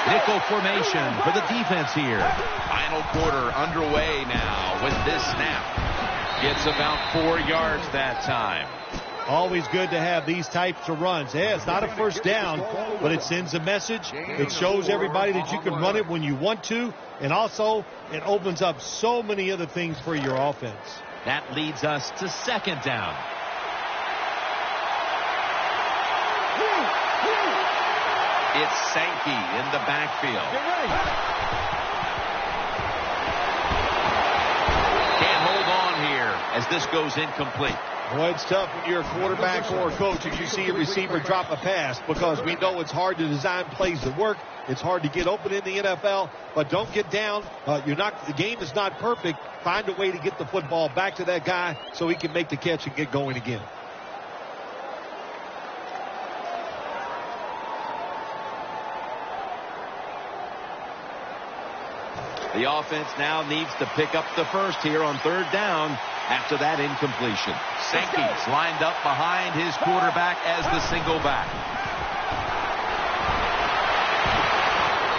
Nickel formation for the defense here. Final quarter underway now with this snap. Gets about 4 yards that time. Always good to have these types of runs. Yeah, it's not a first down, but it sends a message. It shows everybody that you can run it when you want to, and also it opens up so many other things for your offense. That leads us to second down. It's Sankey in the backfield. Can't hold on here as this goes incomplete. Well, it's tough when you're a quarterback or a coach if you see a receiver drop a pass, because we know it's hard to design plays that work. It's hard to get open in the NFL, but don't get down. The game is not perfect. Find a way to get the football back to that guy so he can make the catch and get going again. The offense now needs to pick up the first here on third down after that incompletion. Sankey's lined up behind his quarterback as the single back.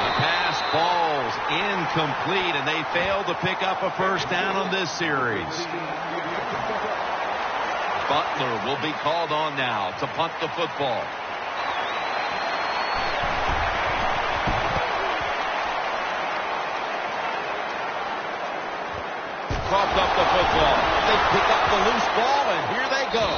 The pass falls incomplete, and they fail to pick up a first down on this series. Butler will be called on now to punt the football. Coughed up the football. They pick up the loose ball, and here they go.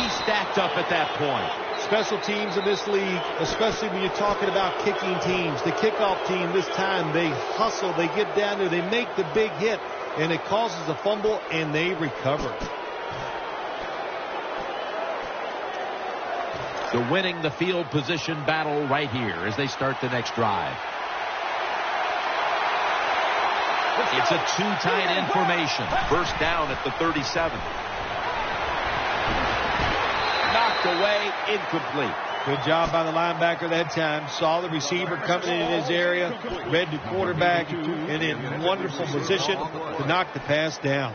He's stacked up at that point. Special teams in this league, especially when you're talking about kicking teams. The kickoff team this time, they hustle, they get down there, they make the big hit, and it causes a fumble, and they recover. They're winning the field position battle right here as they start the next drive. It's a two tight end formation. First down at the 37. Knocked away, incomplete. Good job by the linebacker that time. Saw the receiver coming in his area, read the quarterback, and in wonderful position to knock the pass down.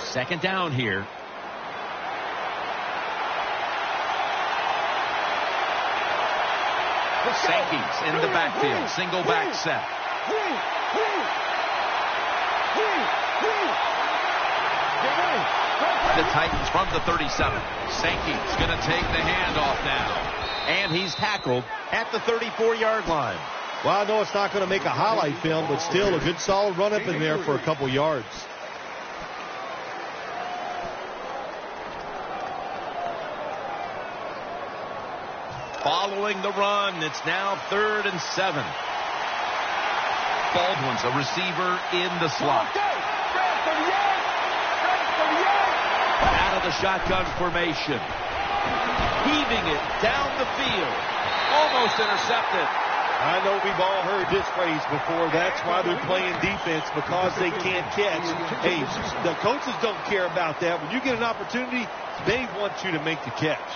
Second down here. Sankey's in the backfield. Single back set. The Titans from the 37. Sankey's going to take the handoff now. And he's tackled at the 34-yard line. Well, I know it's not going to make a highlight film, but still a good solid run up in there for a couple yards. Following the run, it's now 3rd and 7. Baldwin's a receiver in the slot. Out of the shotgun formation. Heaving it down the field. Almost intercepted. I know we've all heard this phrase before. That's why they're playing defense, because they can't catch. Hey, the coaches don't care about that. When you get an opportunity, they want you to make the catch.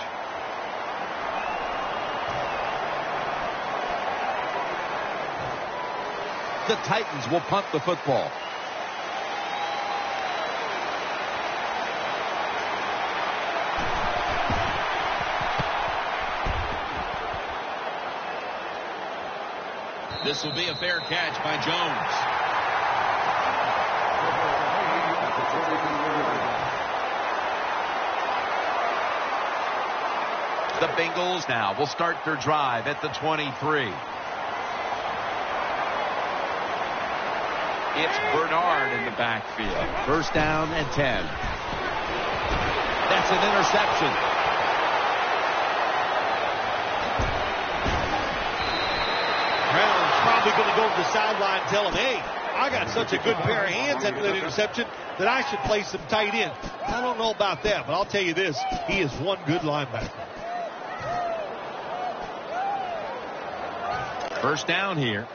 The Titans will punt the football. This will be a fair catch by Jones. The Bengals now will start their drive at the 23. It's Bernard in the backfield. First down and 10. That's an interception. Brown's probably going to go to the sideline and tell him, hey, I got such a good pair of hands after that interception that I should play some tight end. I don't know about that, but I'll tell you this, he is one good linebacker. First down here.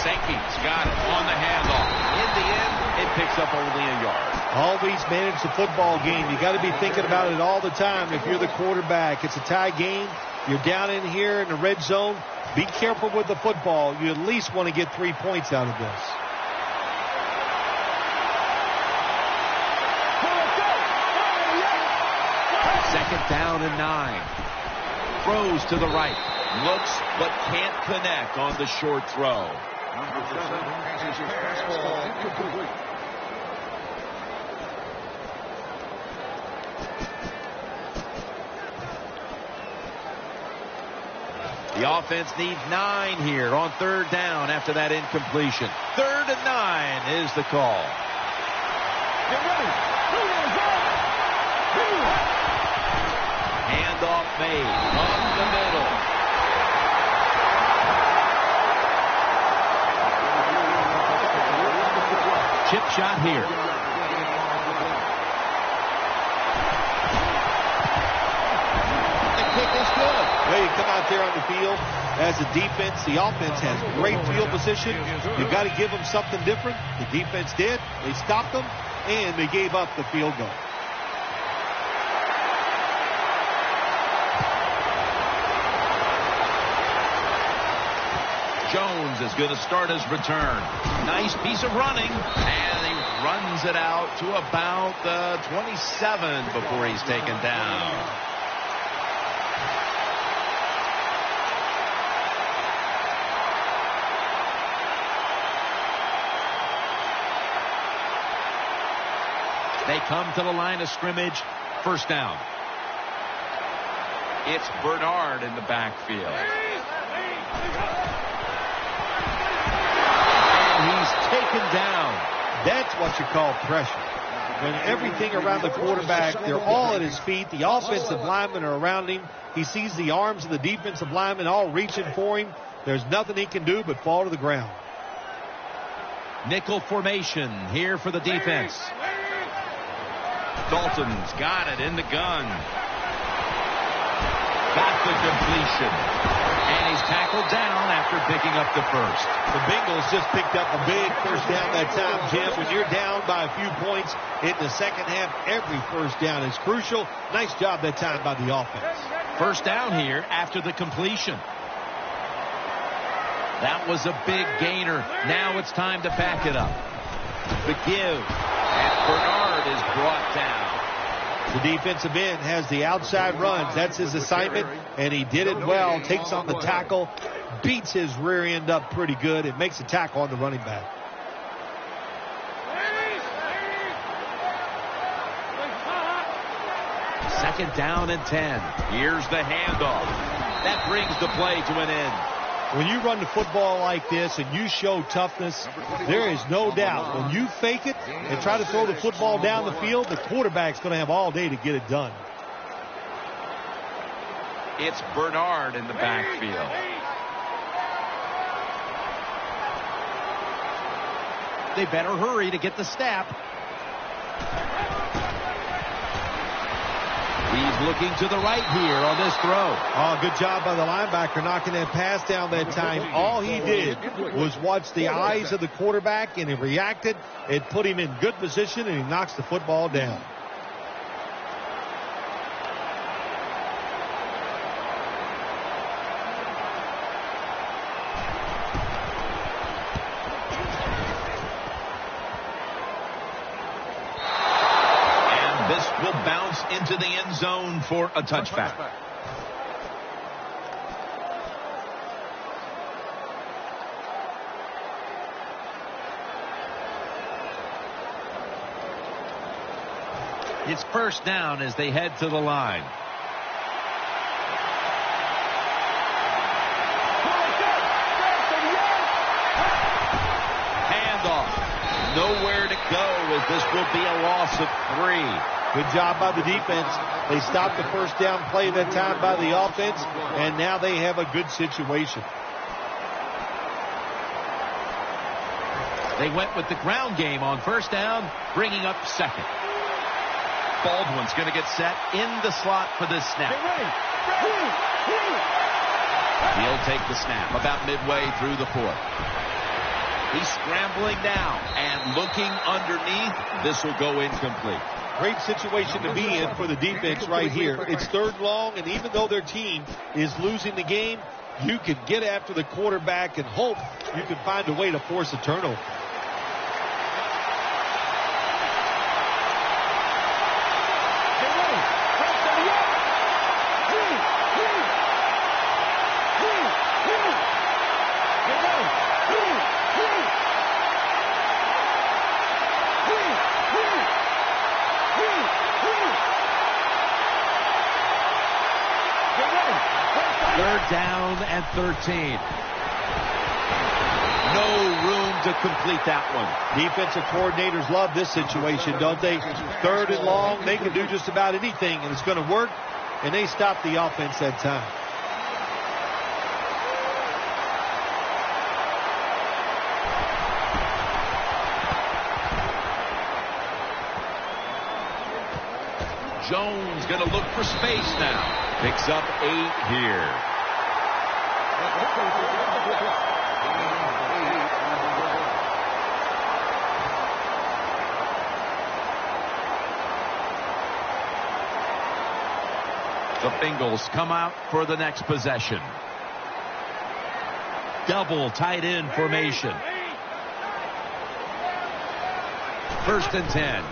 Sankey's got it on the handoff. In the end, it picks up only a yard. Always manage the football game. You got to be thinking about it all the time. If you're the quarterback, it's a tie game. You're down in here in the red zone. Be careful with the football. You at least want to get 3 points out of this. Second down and 9. Throws to the right. Looks but can't connect on the short throw. The offense needs 9 here on third down after that incompletion. 3rd and 9 is the call. Handoff made up the middle. Chip shot here. The kick is good. Well, you come out there on the field as a defense. The offense has great field position. You've got to give them something different. The defense did. They stopped them, and they gave up the field goal. Jones is going to start his return. Nice piece of running, and he runs it out to about the 27 before he's taken down. They come to the line of scrimmage. First down. It's Bernard in the backfield. He's taken down. That's what you call pressure. When everything around the quarterback, they're all at his feet. The offensive linemen are around him. He sees the arms of the defensive linemen all reaching for him. There's nothing he can do but fall to the ground. Nickel formation here for the defense. Dalton's got it in the gun. Got the completion. And he's tackled down after picking up the first. The Bengals just picked up a big first down that time, Jim. When you're down by a few points in the second half, every first down is crucial. Nice job that time by the offense. First down here after the completion. That was a big gainer. Now it's time to back it up. The give. And Bernard is brought down. The defensive end has the outside runs. That's his assignment, and he did it well. Takes on the tackle, beats his rear end up pretty good. It makes a tackle on the running back. Second down and 10. Here's the handoff. That brings the play to an end. When you run the football like this and you show toughness, there is no doubt when you fake it and try to throw the football down the field, the quarterback's going to have all day to get it done. It's Bernard in the backfield. They better hurry to get the snap. He's looking to the right here on this throw. Oh, good job by the linebacker knocking that pass down that time. All he did was watch the eyes of the quarterback, and he reacted. It put him in good position, and he knocks the football down. Will bounce into the end zone for a touchback. It's first down as they head to the line. Handoff. Nowhere to go as this will be a loss of 3. Good job by the defense. They stopped the first down play that time by the offense, and now they have a good situation. They went with the ground game on first down, bringing up second. Baldwin's going to get set in the slot for this snap. He'll take the snap about midway through the fourth. He's scrambling now and looking underneath. This will go incomplete. Great situation to be in for the defense right here. It's third long, and even though their team is losing the game, you can get after the quarterback and hope you can find a way to force a turnover. Down and 13. No room to complete that one. Defensive coordinators love this situation, don't they? Third and long, they can do just about anything, and it's going to work. and they stopped the offense that time. Jones going to look for space now. Picks up 8 here. The Bengals come out for the next possession. Double tight end formation. 1st and 10.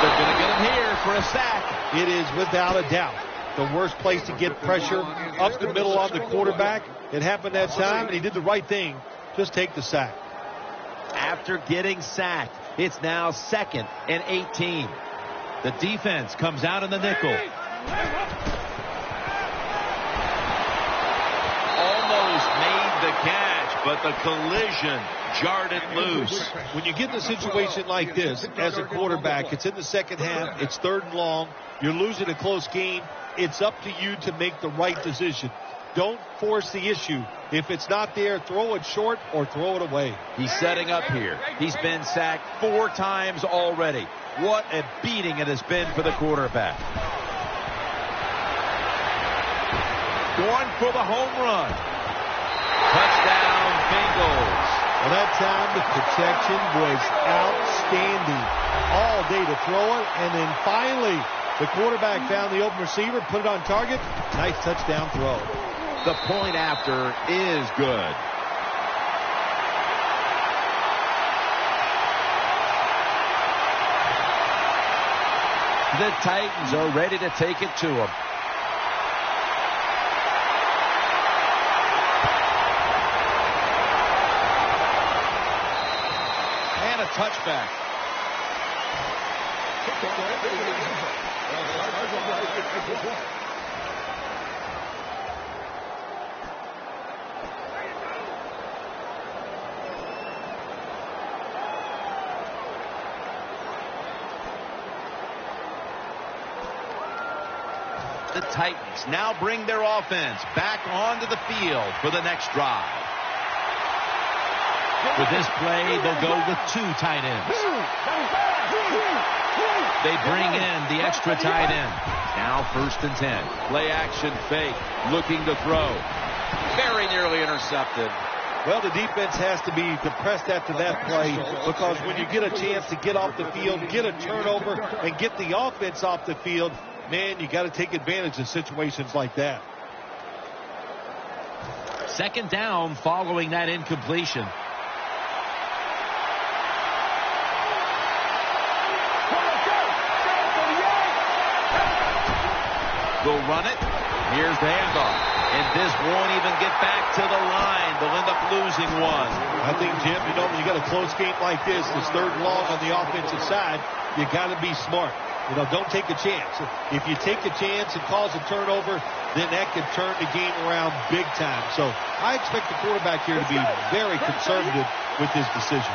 They're going to get him here for a sack. It is without a doubt the worst place to get pressure up the middle on the quarterback. It happened that time, and he did the right thing. Just take the sack. After getting sacked, it's now 2nd and 18. The defense comes out in the nickel. Almost made the catch, but the collision jarred it loose. When you get in a situation like this as a quarterback, it's in the second half, it's 3rd and long, you're losing a close game, it's up to you to make the right decision. Don't force the issue. If it's not there, throw it short or throw it away. He's setting up here. He's been sacked 4 times already. What a beating it has been for the quarterback. Going for the home run. Touchdown, Bengals. Well, that time the protection was outstanding. All day to throw it, and then finally the quarterback found the open receiver, put it on target. Nice touchdown throw. The point after is good. The Titans are ready to take it to them. And a touchback. The Titans now bring their offense back onto the field for the next drive. For this play, they'll go with 2 tight ends. They bring in the extra tight end. Now 1st and 10. Play action fake. Looking to throw. Very nearly intercepted. Well, the defense has to be depressed after that play, because when you get a chance to get off the field, get a turnover, and get the offense off the field, man, you got to take advantage of situations like that. 2nd down following that incompletion. They'll run it. Here's the handoff. And this won't even get back to the line. They'll end up losing 1. I think, Jim, when you got a close game like this, it's 3rd and long on the offensive side, you got to be smart. Don't take a chance. If you take a chance and cause a turnover, then that can turn the game around big time. So I expect the quarterback here to be very conservative with his decision.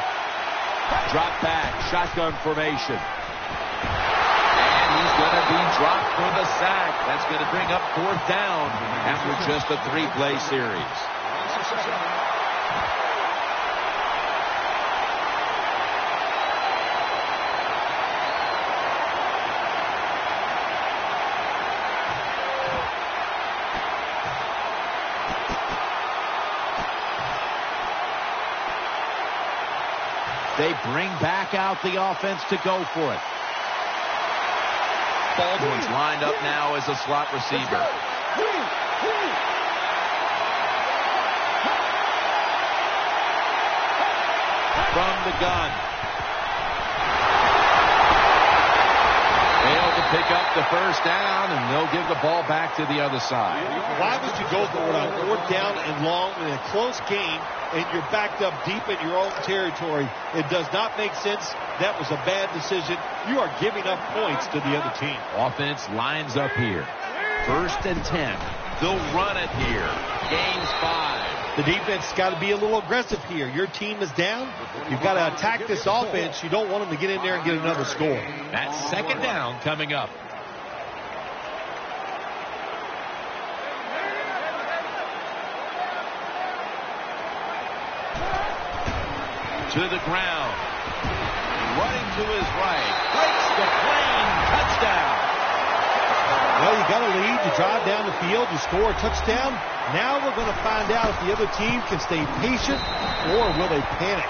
Drop back, shotgun formation. And he's going to be dropped for the sack. That's going to bring up 4th down after just a 3-play series. They bring back out the offense to go for it. Baldwin's lined up now as a slot receiver. From the gun. Failed to pick up the 1st down, and they'll give the ball back to the other side. Why would you go for it on 4th down and long in a close game, and you're backed up deep in your own territory? It does not make sense. That was a bad decision. You are giving up points to the other team. Offense lines up here. 1st and 10. They'll run it here. Gains 5. The defense has got to be a little aggressive here. Your team is down. You've got to attack this offense. You don't want them to get in there and get another score. That's second down coming up. To the ground. Running to his right. Breaks the plane. Touchdown. Well, you got to lead. You drive down the field. You score a touchdown. Now we're going to find out if the other team can stay patient or will they panic.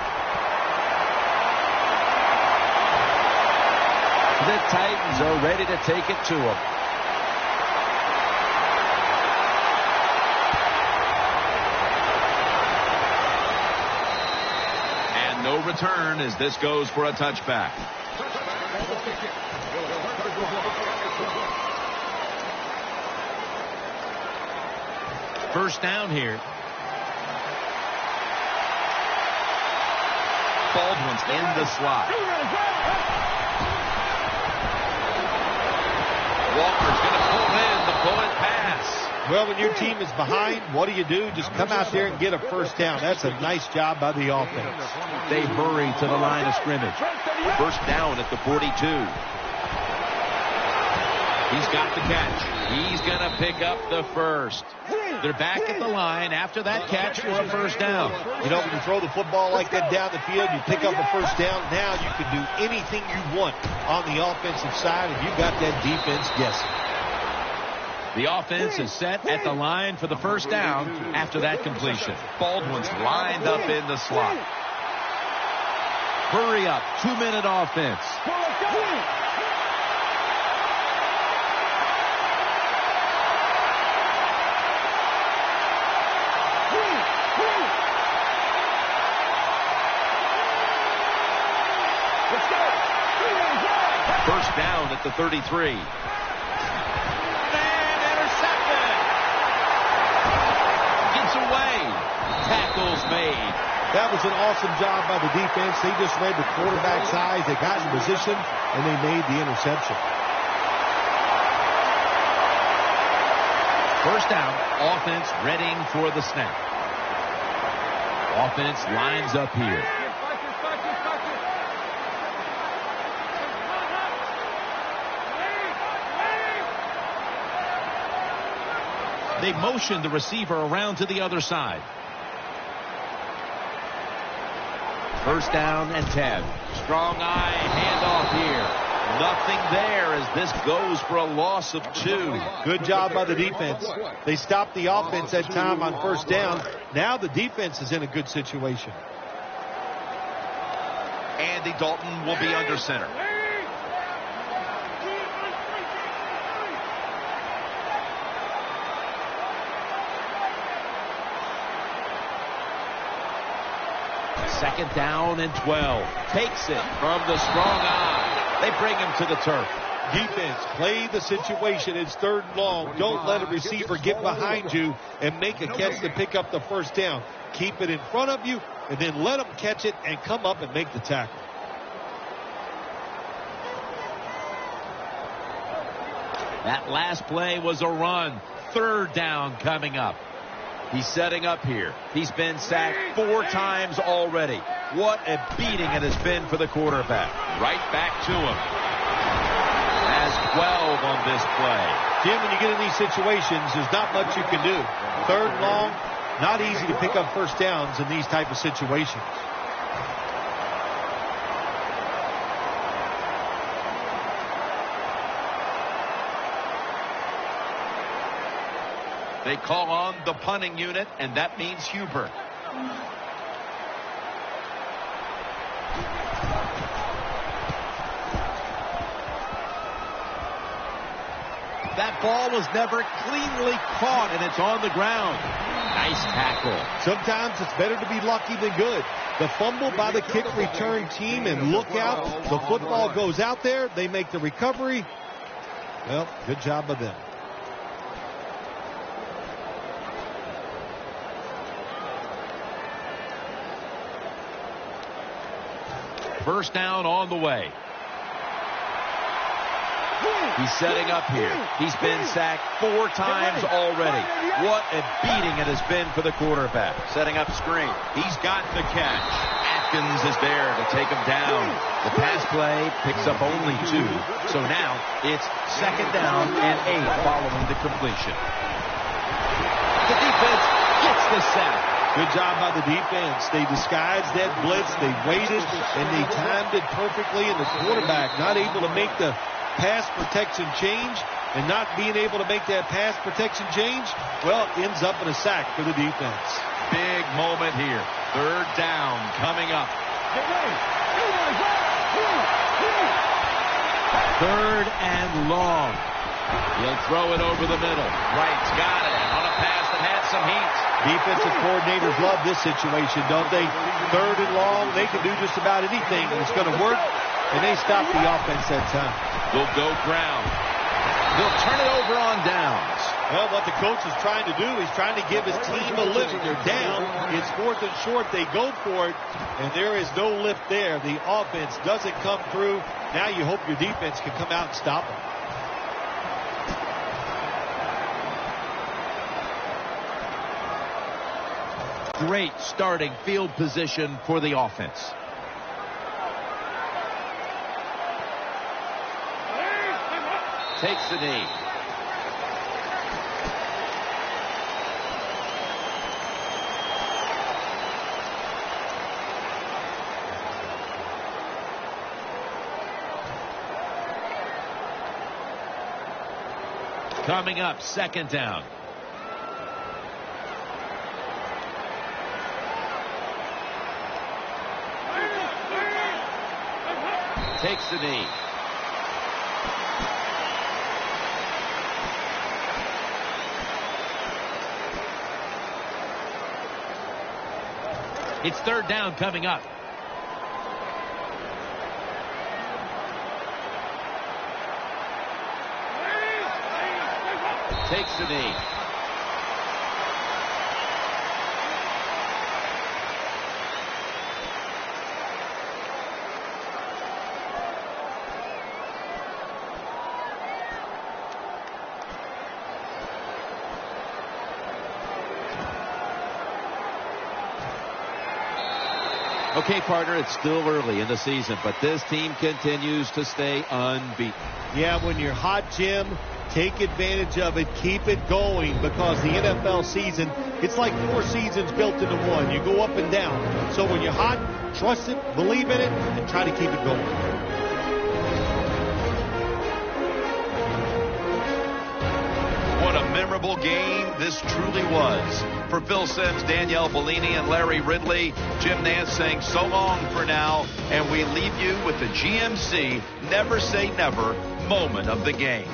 The Titans are ready to take it to them. And no return as this goes for a touchback. First down here. Baldwin's in the slot. Walker's going to pull in the bullet pass. Well, when your team is behind, what do? Just come out there and get a first down. That's a nice job by the offense. They hurry to the line of scrimmage. First down at the 42. He's got the catch. He's going to pick up the first. They're back at the line after that catch for a first down. You know, when you throw the football like that down the field, you pick up a first down. Now you can do anything you want on the offensive side, and you've got that defense guessing. The offense is set at the line for the first down after that completion. Baldwin's lined up in the slot. Hurry up, 2-minute offense. First down at the 33. And intercepted. Gets away. Tackles made. That was an awesome job by the defense. They just read the quarterback's eyes. They got in position, and they made the interception. First down, offense readying for the snap. Offense lines up here. They motion the receiver around to the other side. First down and 10. Strong eye handoff here. Nothing there as this goes for a loss of 2. Good job by the defense. They stopped the offense that time on first down. Now the defense is in a good situation. Andy Dalton will be under center. Second down and 12. Takes it from the strong eye. They bring him to the turf. Defense, play the situation. It's third and long. Don't let a receiver get behind you and make a catch to pick up the first down. Keep it in front of you, and then let them catch it and come up and make the tackle. That last play was a run. Third down coming up. He's setting up here. He's been sacked 4 times already. What a beating it has been for the quarterback. Right back to him. Has 12 on this play. Jim, when you get in these situations, there's not much you can do. Third and long, not easy to pick up first downs in these type of situations. They call on the punting unit, and that means Huber. That ball was never cleanly caught, and it's on the ground. Nice tackle. Sometimes it's better to be lucky than good. The fumble by the kick return team, and look out. The football goes out there. They make the recovery. Well, good job by them. First down on the way. He's setting up here. He's been sacked 4 times already. What a beating it has been for the quarterback. Setting up screen. He's got the catch. Atkins is there to take him down. The pass play picks up only 2. So now it's 2nd down and 8 following the completion. The defense gets the sack. Good job by the defense. They disguised that blitz. They waited, and they timed it perfectly. And the quarterback not able to make the pass protection change, and not being able to make that pass protection change, well, it ends up in a sack for the defense. Big moment here. 3rd down coming up. 3rd and long. He'll throw it over the middle. Wright's got it on a pass that had some heat. Defensive coordinators love this situation, don't they? 3rd and long, they can do just about anything, and it's going to work, and they stop the offense that time. Will go ground. He'll turn it over on downs. Well, what the coach is trying to do, he's trying to give his team a lift. They're down. It's 4th and short. They go for it, and there is no lift there. The offense doesn't come through. Now you hope your defense can come out and stop them. Great starting field position for the offense. Takes the knee. Coming up, 2nd down. Takes the knee. It's 3rd down coming up. Takes the knee. Okay, partner, it's still early in the season, but this team continues to stay unbeaten. Yeah, when you're hot, Jim, take advantage of it. Keep it going, because the NFL season, it's like 4 seasons built into one. You go up and down. So when you're hot, trust it, believe in it, and try to keep it going. What a memorable game this truly was. For Phil Simms, Danielle Bellini, and Larry Ridley, Jim Nance saying so long for now, and we leave you with the GMC Never Say Never moment of the game.